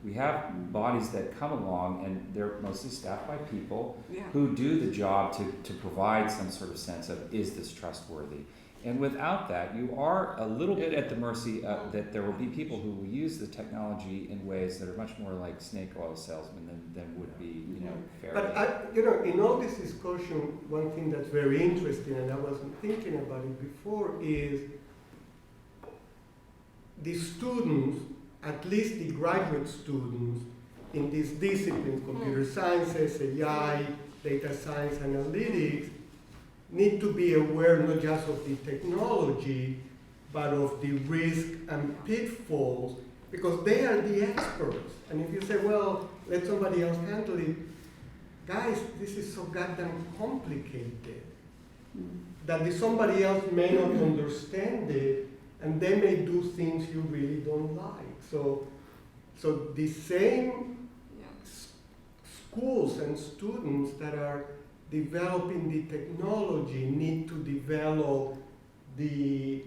we have bodies that come along, and they're mostly staffed by people who do the job to provide some sort of sense of, is this trustworthy? And without that, you are a little bit at the mercy that there will be people who will use the technology in ways that are much more like snake oil salesmen than would be, fair. But in all this discussion, one thing that's very interesting, and I wasn't thinking about it before, is the students, at least the graduate students in these disciplines, computer sciences, AI, data science, analytics, need to be aware not just of the technology, but of the risk and pitfalls, because they are the experts. And if you say, well, let somebody else handle it, guys, this is so goddamn complicated that somebody else may not understand it, and they may do things you really don't like. So the same schools and students that are developing the technology need to develop the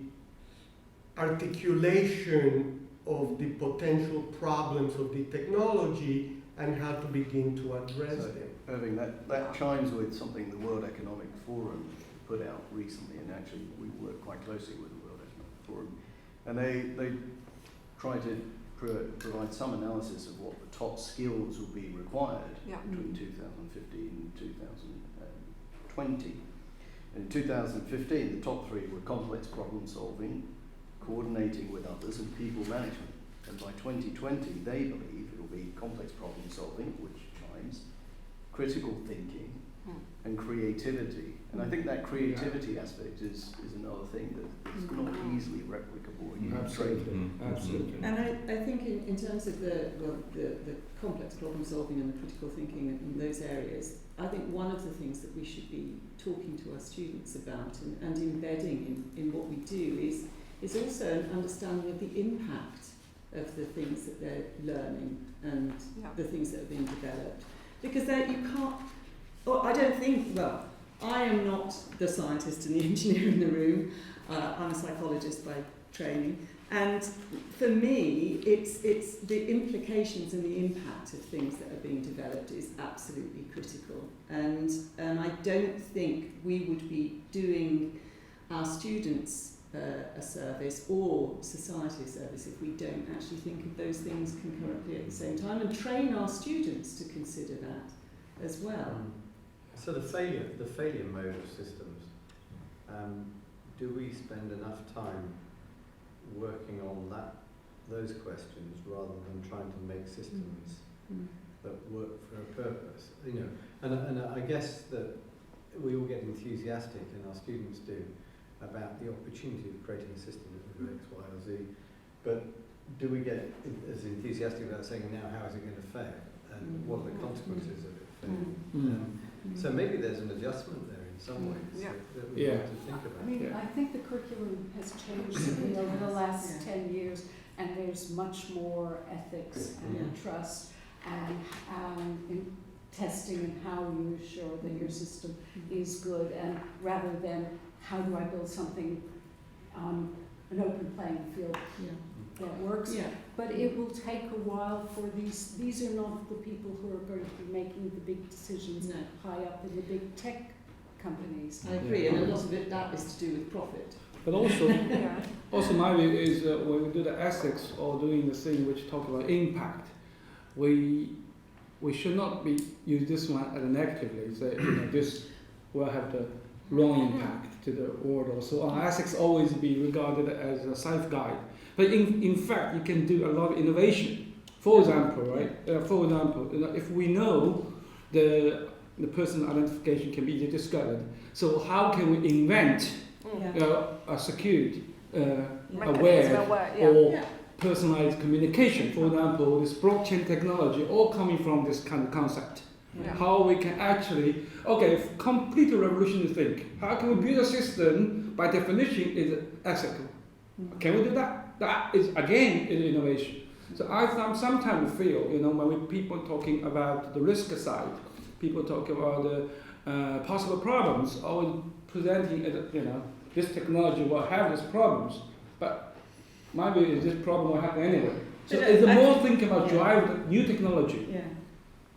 articulation of the potential problems of the technology and how to begin to address them. Irving, that chimes with something the World Economic Forum put out recently, and actually we work quite closely with the World Economic Forum, and they try to provide some analysis of what the top skills will be required between 2015 and 2020. And in 2015, the top three were complex problem solving, coordinating with others, and people management. And by 2020, they believe it will be complex problem solving, which chimes, critical thinking, and creativity. And I think that creativity aspect is another thing that is not easily replicable. Absolutely. And I think in terms of the complex problem solving and the critical thinking in those areas, I think one of the things that we should be talking to our students about and embedding in what we do is also an understanding of the impact of the things that they're learning and the things that are being developed. Because you can't, I don't think, I am not the scientist and the engineer in the room. I'm a psychologist by training. And for me, it's the implications and the impact of things that are being developed is absolutely critical. And I don't think we would be doing our students a service or society a service if we don't actually think of those things concurrently at the same time and train our students to consider that as well. So the failure mode of systems, do we spend enough time working on those questions rather than trying to make systems that work for a purpose? And I guess that we all get enthusiastic, and our students do, about the opportunity of creating a system that will do X, Y, or Z. But do we get as enthusiastic about saying now how is it going to fail and what are the consequences of it failing? So maybe there's an adjustment there in some ways that we have to think about. I mean, I think the curriculum has changed significantly over the last 10 years, and there's much more ethics and trust and in testing and how you assure that your system is good, and rather than how do I build something on an open playing field that works. But it will take a while for these are not the people who are going to be making the big decisions high up in the big tech companies. I agree, and a lot of it that is to do with profit. But also, also my view is when we do the ethics or doing the thing which talk about impact, we should not be use this one as a negatively. Say this will have the wrong impact to the world or so on. Ethics always be regarded as a safeguard. But in fact, you can do a lot of innovation. For example, if we know the person identification can be easily discovered, so how can we invent a secured, aware, or personalized communication? For example, this blockchain technology, all coming from this kind of concept. How we can actually, completely revolutionary think. How can we build a system, by definition, is ethical? Can we do that? That is, again, innovation. So I sometimes feel, when people talking about the risk side, people talk about the possible problems, always presenting, this technology will have these problems, but my view is this problem will happen anyway. So it's more think about driving new technology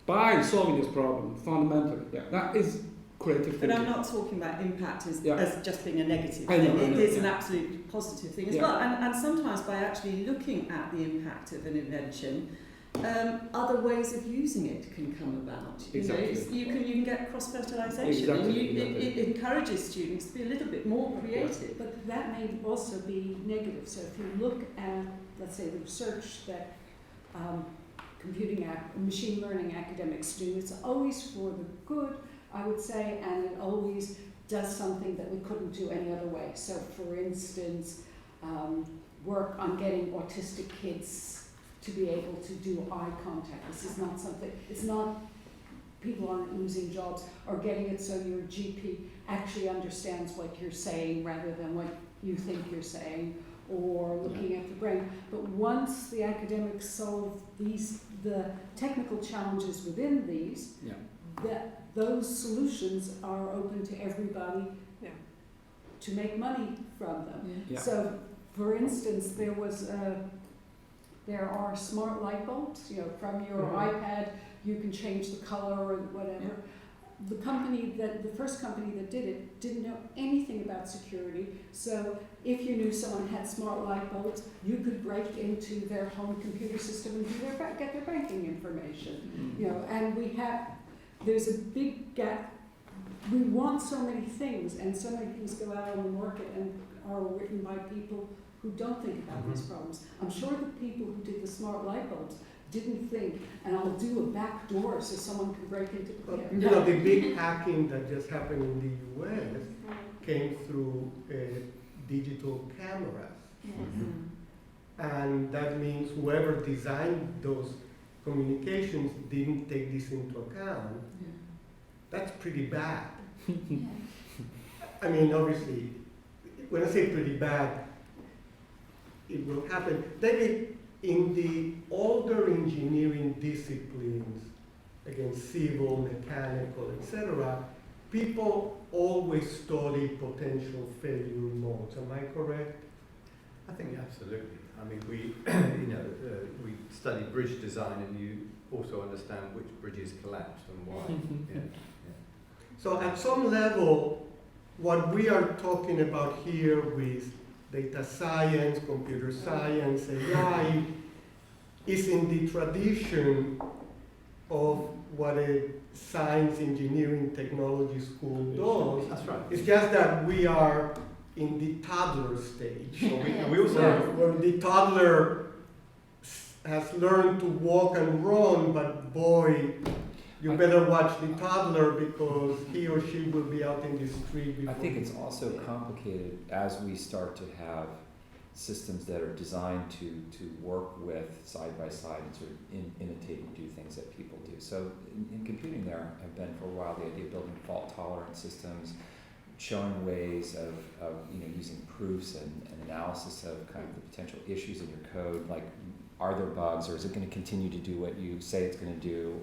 by solving this problem fundamentally. That is creative thinking. But I'm not talking about impact as just being a negative thing. It is an absolutely positive thing as well. And sometimes by actually looking at the impact of an invention, other ways of using it can come about. You can get cross-fertilisation. And it encourages students to be a little bit more creative. But that may also be negative. So if you look at, let's say, the research that machine learning academics do, it's always for the good, I would say, and it always does something that we couldn't do any other way. So, for instance, work on getting autistic kids to be able to do eye contact. This is not something, it's not, people aren't losing jobs, or getting it so your GP actually understands what you're saying rather than what you think you're saying, or looking at the brain. But once the academics solve the technical challenges within these, those solutions are open to everybody to make money from them. So, for instance, there are smart light bulbs. From your iPad, you can change the color or whatever. The first company that did it didn't know anything about security. So, if you knew someone had smart light bulbs, you could break into their home computer system and get their banking information. And there's a big gap. We want so many things, and so many things go out on the market and are written by people who don't think about these problems. I'm sure the people who did the smart light bulbs didn't think, and I'll do a back door so someone can break into the big hacking that just happened in the US came through digital cameras. And that means whoever designed those communications didn't take this into account. That's pretty bad. I mean, obviously, when I say pretty bad, it will happen. David, in the older engineering disciplines, again, civil, mechanical, etc., people always study potential failure modes. Am I correct? I think absolutely. I mean, we we study bridge design, and you also understand which bridges collapsed and why. So at some level, what we are talking about here with data science, computer science, AI, is in the tradition of what a science, engineering, technology school does. That's right. It's just that we are in the toddler stage. So we also where the toddler has learned to walk and run, but boy, you better watch the toddler because he or she will be out in the street before. I think it's also complicated as we start to have systems that are designed to work with side by side and sort of imitate and do things that people do. So in computing there have been for a while the idea of building fault tolerant systems, showing ways of using proofs and analysis of kind of the potential issues in your code, like are there bugs or is it going to continue to do what you say it's going to do?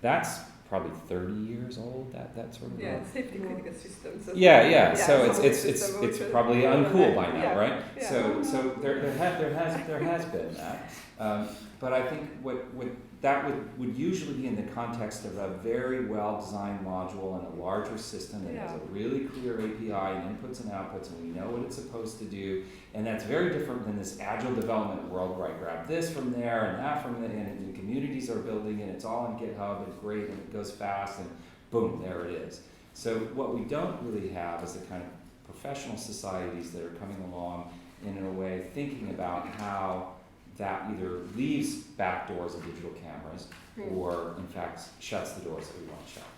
That's probably 30 years old, that sort of safety critical systems. So it's probably uncool by now, right? Yeah. So there has been that, but I think what that would usually be in the context of a very well designed module in a larger system that has a really clear API and inputs and outputs, and we know what it's supposed to do, and that's very different than this agile development world where I grab this from there and that from there, and the communities are building and it's all on GitHub and great and it goes fast and boom, there it is. So what we don't really have is the kind of professional societies that are coming along and in a way thinking about how that either leaves back doors of digital cameras or in fact shuts the doors that we want to shut.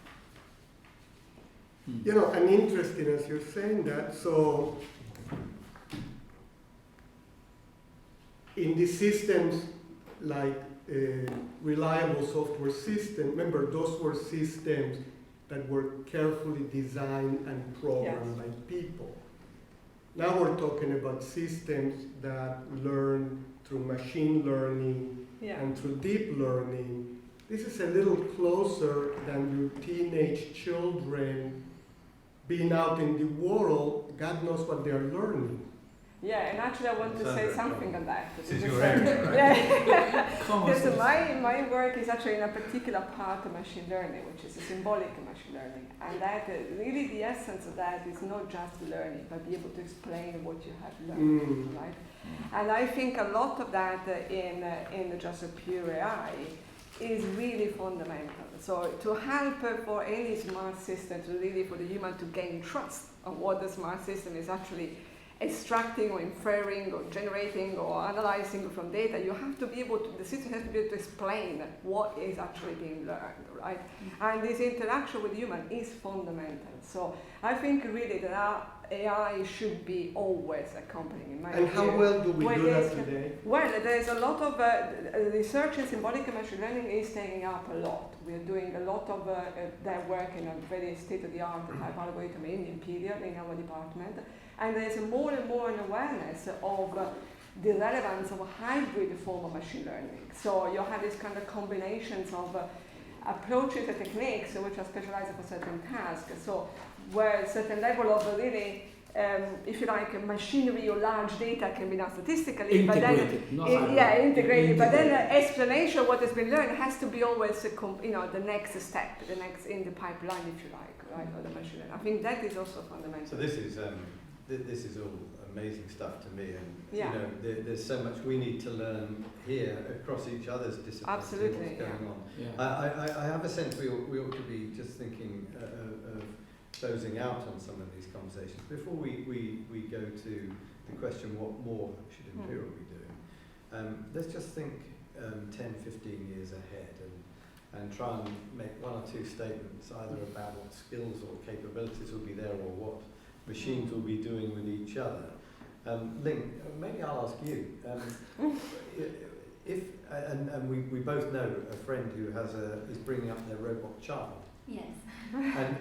You know, I'm interested as you're saying that. So in the systems like reliable software system, remember those were systems that were carefully designed and programmed by people. Now we're talking about systems that learn through machine learning and through deep learning. This is a little closer than your teenage children being out in the world. God knows what they are learning. Yeah, and actually I want to say something on that. This is your area, right? Because my work is actually in a particular part of machine learning, which is a symbolic machine learning. And that really the essence of that is not just learning, but be able to explain what you have learned, right? And I think a lot of that in just a pure AI is really fundamental. So to help for any smart system, to really for the human to gain trust of what the smart system is actually extracting or inferring or generating or analyzing from data, you have to be able to, the system has to be able to explain what is actually being learned, right? And this interaction with human is fundamental. So I think really that our AI should be always accompanying. In my and how well do we do that today? Well, there's a lot of research in symbolic machine learning is taking up a lot. We're doing a lot of that work in a very state-of-the-art type algorithm in Imperial, in our department. And there's more and more an awareness of the relevance of a hybrid form of machine learning. So you have these kind of combinations of approaches and techniques which are specialized for certain tasks. So where a certain level of really, if you like, machinery or large data can be done statistically, integrated, but then integrated. But then explanation of what has been learned has to be always the next step, the next in the pipeline, if you like, right, of the machine learning. I think that is also fundamental. So this is all amazing stuff to me, and you know, there's so much we need to learn here across each other's disciplines. Absolutely, what's going on. Yeah. I have a sense we ought to be just thinking of closing out on some of these conversations before we go to the question, what more should Imperial be doing? Let's just think 10, 15 years ahead and try and make one or two statements either about what skills or capabilities will be there or what machines will be doing with each other. Ling, maybe I'll ask you. We both know a friend who is bringing up their robot child. Yes. And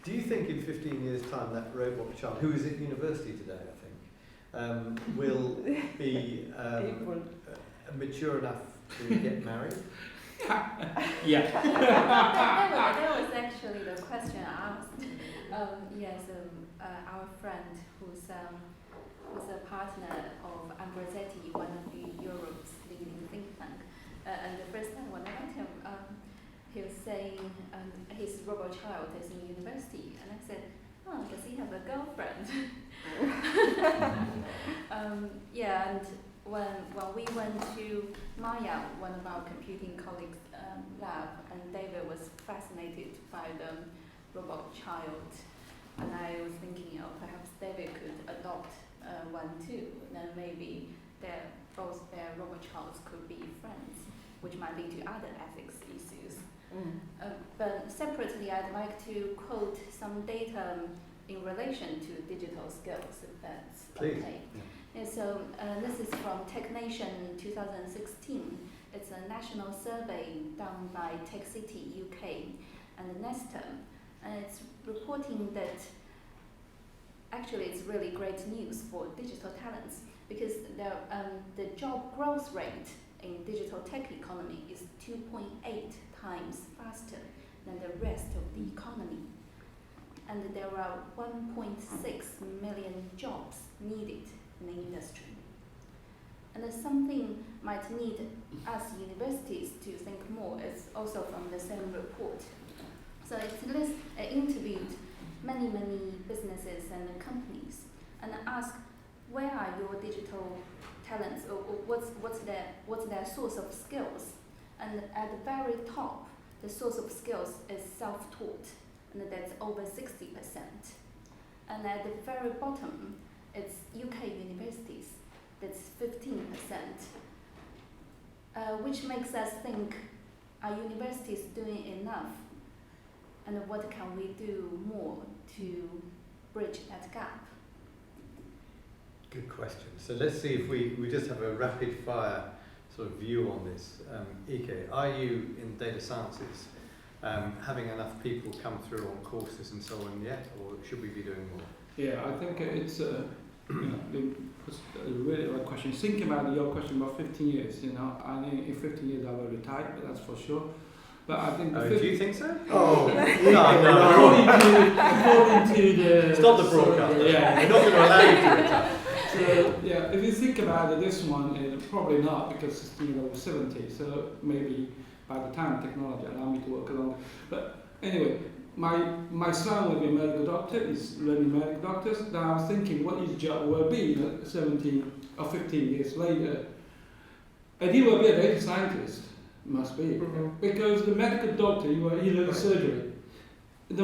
do you think in 15 years' time that robot child, who is at university today, I think, will be mature enough to get married? that was actually the question I asked. Yes, our friend who's a partner of Ambrosetti, one of Europe's leading think tank. And the first time when I met him, he was saying his robot child is in university, and I said, "Oh, does he have a girlfriend?" And when we went to Maya, one of our computing colleagues' lab, and David was fascinated by the robot child, and I was thinking, perhaps David could adopt one too, and then maybe both their robot childs could be friends, which might lead to other ethics issues. But separately, I'd like to quote some data in relation to digital skills, if that's Please. okay. Yeah, so this is from TechNation 2016. It's a national survey done by Tech City UK and Nesta, and it's reporting that actually it's really great news for digital talents, because the job growth rate in digital tech economy is 2.8 times faster than the rest of the economy. And there are 1.6 million jobs needed in the industry. And something might need us universities to think more is also from the same report. So it interviewed many businesses and companies and asked, where are your digital talents, or what's their source of skills? And at the very top, the source of skills is self-taught, and that's over 60%. And at the very bottom, it's UK universities, that's 15%, which makes us think, are universities doing enough? And what can we do more to bridge that gap? Good question. So let's see if we just have a rapid fire sort of view on this. Ike, are you in data sciences having enough people come through on courses and so on yet, or should we be doing more? Yeah, I think it's a really right question. Think about your question about 15 years. I think in 15 years I will retire, but that's for sure. But I think. Do you think so? Oh, According to the. Stop the broadcast. Yeah, we're not going to allow you to retire. So yeah, if you think about it, this one is probably not, because it's 70. So maybe by the time technology allow me to work along. But anyway, my son will be a medical doctor. He's learning medical doctors. Now I was thinking, what his job will be 17 or 15 years later, and he will be a data scientist. Must be, because the medical doctor, he learns surgery. It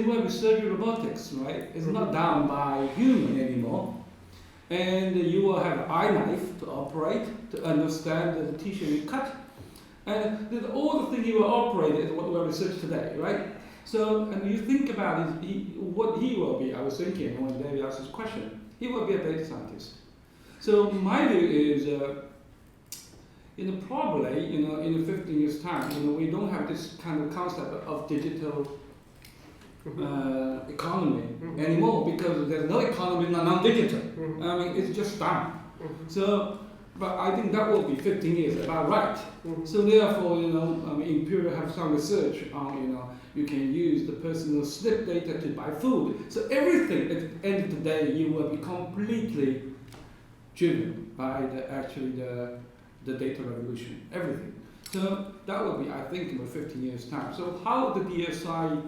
will be surgery robotics, right? It's not done by human anymore. And you will have an eye knife to operate, to understand the tissue you cut. And all the things you will operate is what we research today, right? So, and you think about it, what he will be, I was thinking when David asked this question, he will be a data scientist. So my view is, probably, in 15 years' time, we don't have this kind of concept of digital economy anymore, because there's no economy non-digital. I mean, it's just done. So, but I think that will be 15 years, about right. So therefore, Imperial have some research on, you can use the personal slip data to buy food. So everything at the end of the day, you will be completely driven by the data revolution, everything. So that will be, I think, in 15 years' time. So how the DSI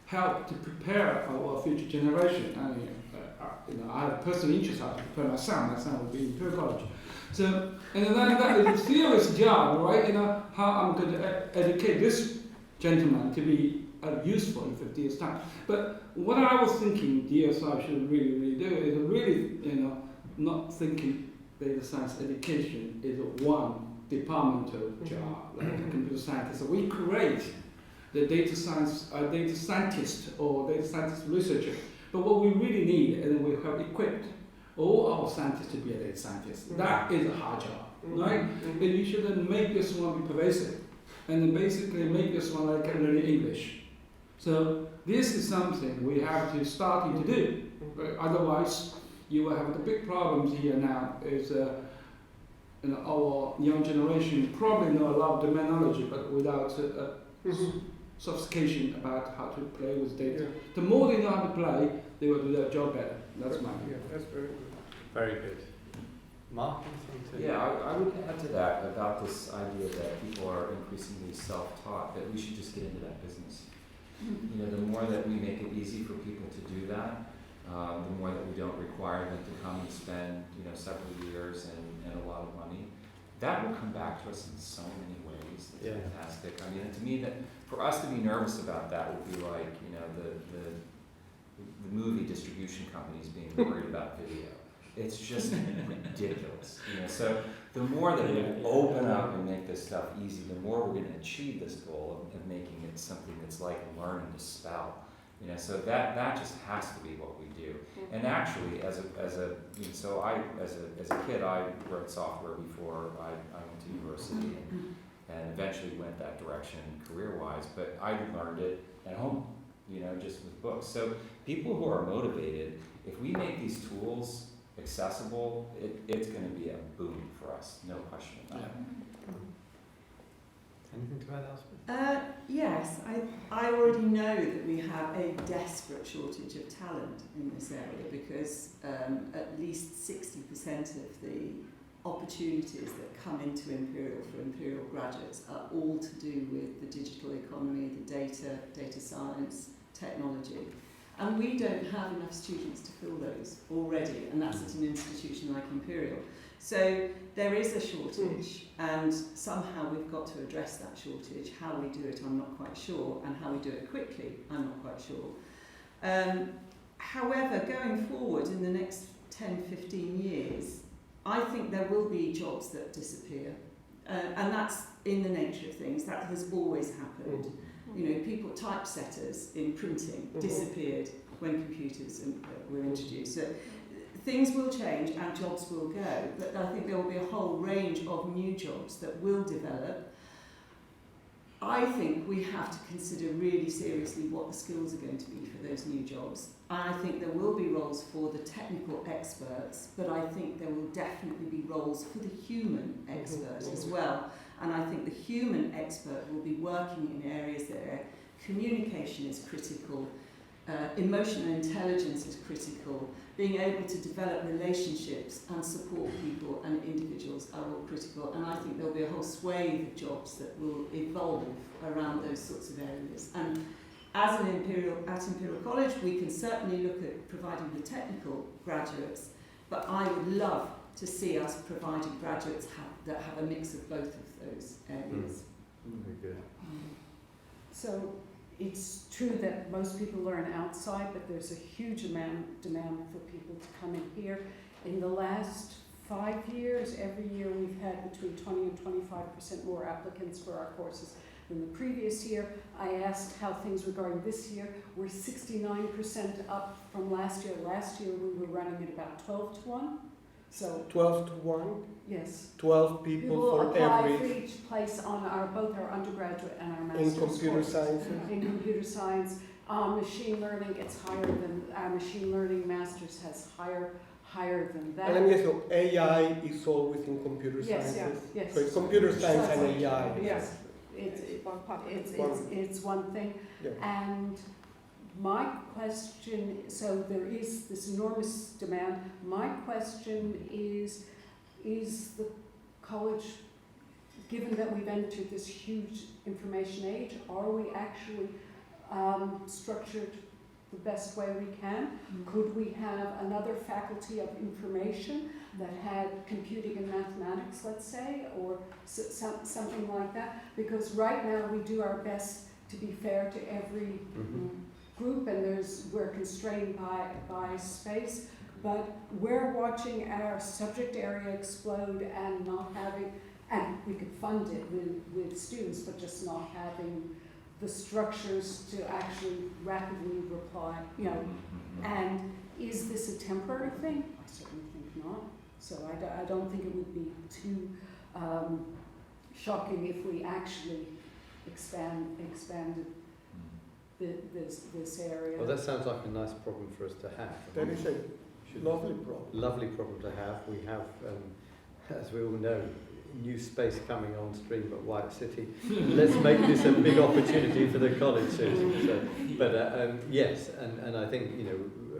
help to prepare our future generation? I mean, I have personal interest how to prepare my son. My son will be in Imperial College. So, and then that is a serious job, right? How I'm going to educate this gentleman to be useful in 50 years' time. But what I was thinking DSI should really do is really, not thinking data science education is one departmental job, like a computer scientist. So we create the data scientist or data scientist researcher. But what we really need, and we have equipped all our scientists to be a data scientist. That is a hard job, right? And you should then make this one be pervasive, and then basically make this one like learning English. So this is something we have to start to do. Otherwise, you will have the big problems here now. Is our young generation probably know a lot of domain knowledge, but without sophistication about how to play with data. Yeah. The more they know how to play, they will do their job better. That's my view. Yeah, that's very good. Very good. Mark, anything to? Yeah, I would add to that about this idea that people are increasingly self-taught, that we should just get into that business. The more that we make it easy for people to do that, the more that we don't require them to come and spend, several years and a lot of money, that will come back to us in so many ways. It's fantastic. I mean, to me, that for us to be nervous about that would be like, the movie distribution companies being worried about video. It's just ridiculous. So the more that we open up and make this stuff easy, the more we're going to achieve this goal of making it something that's like learning to spell. You know, so that just has to be what we do. And actually, as a kid, I wrote software before I went to university and eventually went that direction career-wise. But I learned it at home, you know, just with books. So people who are motivated, if we make these tools accessible, it's going to be a boom for us, no question about it. Anything to add, Elspeth? Yes, I already know that we have a desperate shortage of talent in this area because at least 60% of the opportunities that come into Imperial for Imperial graduates are all to do with the digital economy, the data science, technology. And we don't have enough students to fill those already, and that's at an institution like Imperial. So there is a shortage, and somehow we've got to address that shortage. How we do it, I'm not quite sure, and how we do it quickly, I'm not quite sure. However, going forward in the next 10, 15 years, I think there will be jobs that disappear, and that's in the nature of things. That has always happened. You know, people, typesetters in printing disappeared when computers were introduced. So things will change and jobs will go, but I think there will be a whole range of new jobs that will develop. I think we have to consider really seriously what the skills are going to be for those new jobs. I think there will be roles for the technical experts, but I think there will definitely be roles for the human expert as well. And I think the human expert will be working in areas where communication is critical, emotional intelligence is critical, being able to develop relationships and support people and individuals are all critical. And I think there'll be a whole swathe of jobs that will evolve around those sorts of areas. And as at Imperial College, we can certainly look at providing the technical graduates, but I would love to see us providing graduates that have a mix of both of those areas. Very good. So it's true that most people learn outside, but there's a huge demand for people to come in here. In the last 5 years, every year we've had between 20 and 25% more applicants for our courses than the previous year. I asked how things were going this year. We're 69% up from last year. Last year we were running at about 12 to 1. So 12 to 1? Yes. 12 people for apply every... for each place on both our undergraduate and our master's In computer science? In computer science. Machine learning, it's higher than... Our machine learning master's has higher than that. And let me ask you, AI is always in computer sciences? Yes. So it's computer science and AI? Yes. It's one thing. Yeah. And my question, so there is this enormous demand. My question is the college, given that we've entered this huge information age, are we actually structured the best way we can? Could we have another faculty of information that had computing and mathematics, let's say, or something like that? Because right now we do our best to be fair to every group, and we're constrained by space, but we're watching our subject area explode and not having, and we could fund it with students, but just not having the structures to actually rapidly reply, you know. And is this a temporary thing? I certainly think not. So I don't think it would be too shocking if we actually expanded this area. Well, that sounds like a nice problem for us to have. That is a lovely problem. Lovely problem to have. We have, as we all know, new space coming on stream at White City. Let's make this a big opportunity for the college, Susan. So, but yes, and I think, you know,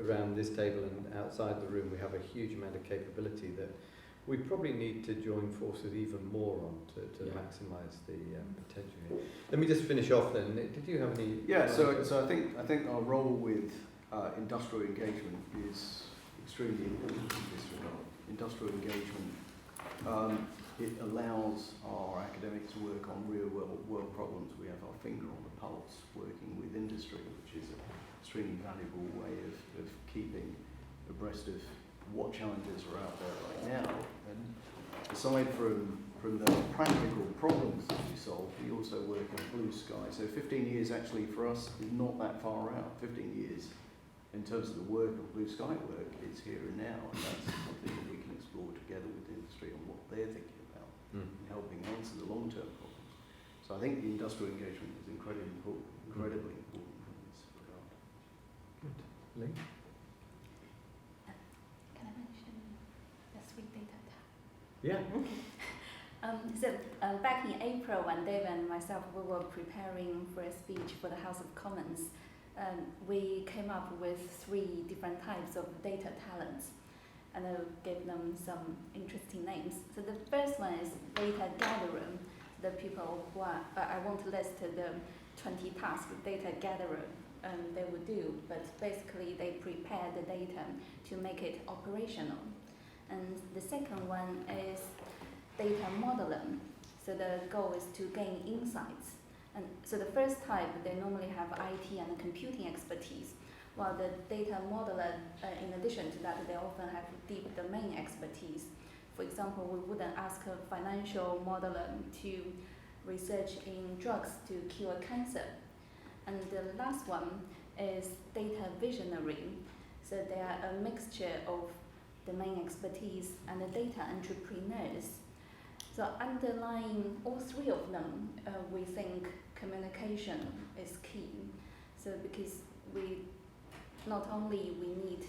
around this table and outside the room, we have a huge amount of capability that we probably need to join forces even more on to maximise the potential here. Let me just finish off then. Did you have any? Yeah, so I think our role with industrial engagement is extremely important in this regard. Industrial engagement, it allows our academics to work on real world problems. We have our finger on the pulse working with industry, which is an extremely valuable way of keeping abreast of what challenges are out there right now and aside from the practical problems that we solve, we also work in blue sky. So 15 years actually for us is not that far out. 15 years in terms of the work of blue sky work is here and now, and that's something that we can explore together with the industry on what they're thinking about and helping answer the long-term problems. So I think the industrial engagement is incredibly important in this regard. Good. Lee? Can I mention the sweet data tab? Yeah. Back in April, when Dave and myself we were preparing for a speech for the House of Commons, we came up with 3 different types of data talents, and I gave them some interesting names. So the first one is data gatherer. The people who are, I won't list the 20 tasks data gatherer they would do, but basically they prepare the data to make it operational. And the second one is data modeler. So the goal is to gain insights. And so the first type, they normally have IT and computing expertise, while the data modeler, in addition to that, they often have deep domain expertise. For example, we wouldn't ask a financial modeler to research in drugs to cure cancer. And the last one is data visionary. So they are a mixture of domain expertise and the data entrepreneurs. So underlying all 3 of them, we think communication is key. So because we not only we need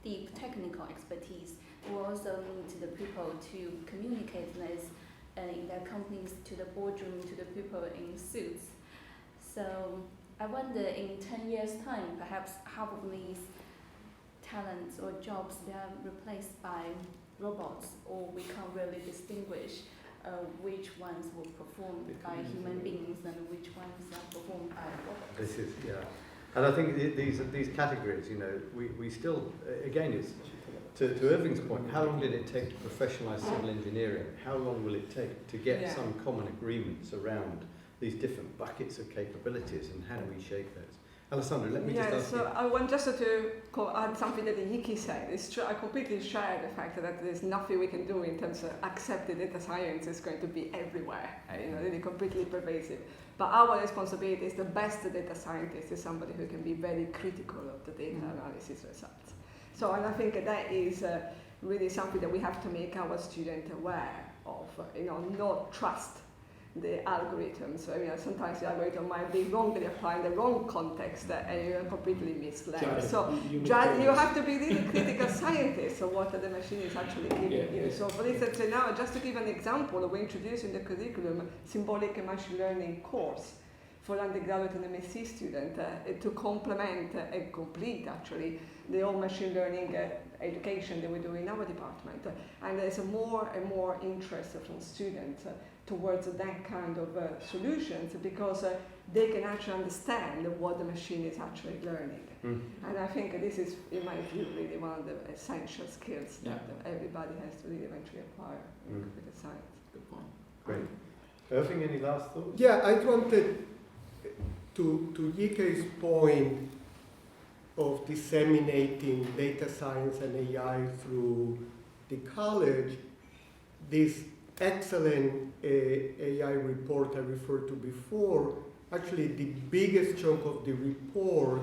deep technical expertise, we also need the people to communicate this in their companies, to the boardroom, to the people in suits. So I wonder in 10 years' time, perhaps half of these talents or jobs, they are replaced by robots, or we can't really distinguish which ones will perform by human beings and which ones are performed by robots. This is, yeah. And I think these categories, you know, we still, again, it's to Irving's point, how long did it take to professionalise civil engineering? How long will it take to get some common agreements around these different buckets of capabilities, and how do we shape those? Alessandro, let me just ask you. I want just to add something that Yiki said. It's true, I completely share the fact that there's nothing we can do in terms of accepting data science is going to be everywhere, really completely pervasive. But our responsibility is the best data scientist is somebody who can be very critical of the data analysis results. So, and I think that is really something that we have to make our students aware of, not trust the algorithms. I mean, sometimes the algorithm might be wrongly applied in the wrong context and you're completely misled. So you have to be really critical scientists of what the machine is actually giving you. So for instance, now just to give an example, we introduced in the curriculum symbolic machine learning course for undergraduate and MSc student to complement and complete actually the whole machine learning education that we do in our department. And there's more and more interest from students towards that kind of solutions because they can actually understand what the machine is actually learning. And I think this is, in my view, really one of the essential skills that everybody has to really eventually acquire in computer science. Good point. Great. Irving, any last thoughts? Yeah, I wanted to Yike's point of disseminating data science and AI through the college, this excellent AI report I referred to before, actually the biggest chunk of the report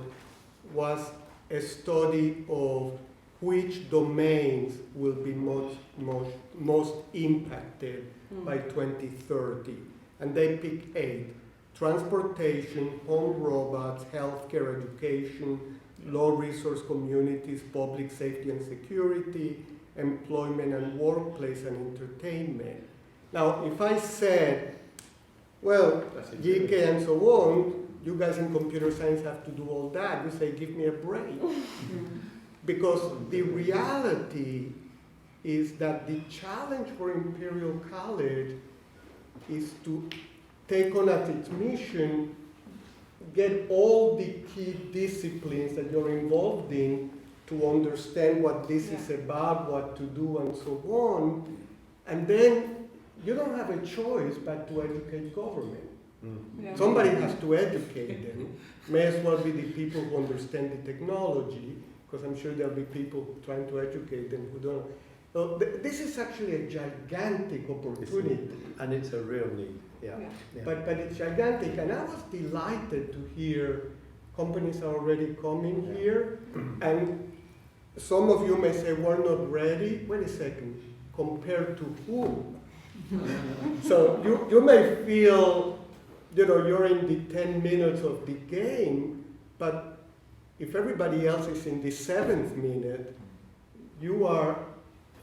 was a study of which domains will be most impacted by 2030. And they picked 8. Transportation, home robots, healthcare, education, low-resource communities, public safety and security, employment and workplace and entertainment. Now, if I said, well, GK and so on, you guys in computer science have to do all that, you say, give me a break. Because the reality is that the challenge for Imperial College is to take on as its mission, get all the key disciplines that you're involved in to understand what this is about, what to do, and so on. And then you don't have a choice but to educate government. Somebody has to educate them. May as well be the people who understand the technology, because I'm sure there'll be people trying to educate them who don't. This is actually a gigantic opportunity. And it's a real need. Yeah. Yeah. Yeah. But it's gigantic, and I was delighted to hear companies are already coming Yeah. here, and some of you may say we're not ready. Wait a second, compared to whom? So you may feel, you're in the 10 minutes of the game, but if everybody else is in the 7th minute, you are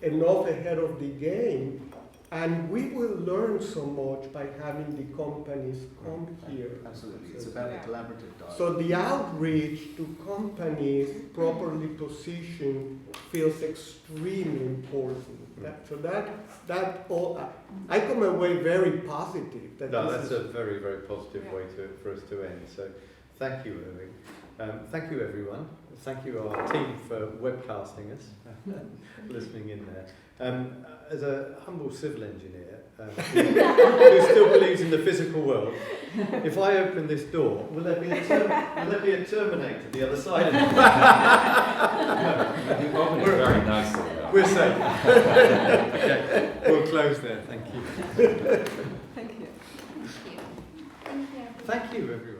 enough ahead of the game. And we will learn so much by having the companies come here. Absolutely. It's about a collaborative dialogue. So the outreach to companies properly positioned feels extremely important. I come away very positive. That's a very, very positive way for us to end. So thank you, Irving. Thank you, everyone. Thank you, our team, for webcasting us, listening in there. As a humble civil engineer who still believes in the physical world, if I open this door, will there be a Terminator the other side of it? You opened it very nicely, though. We're safe. Okay, we'll close there. Thank you. Thank you. Thank you. Thank you, everyone.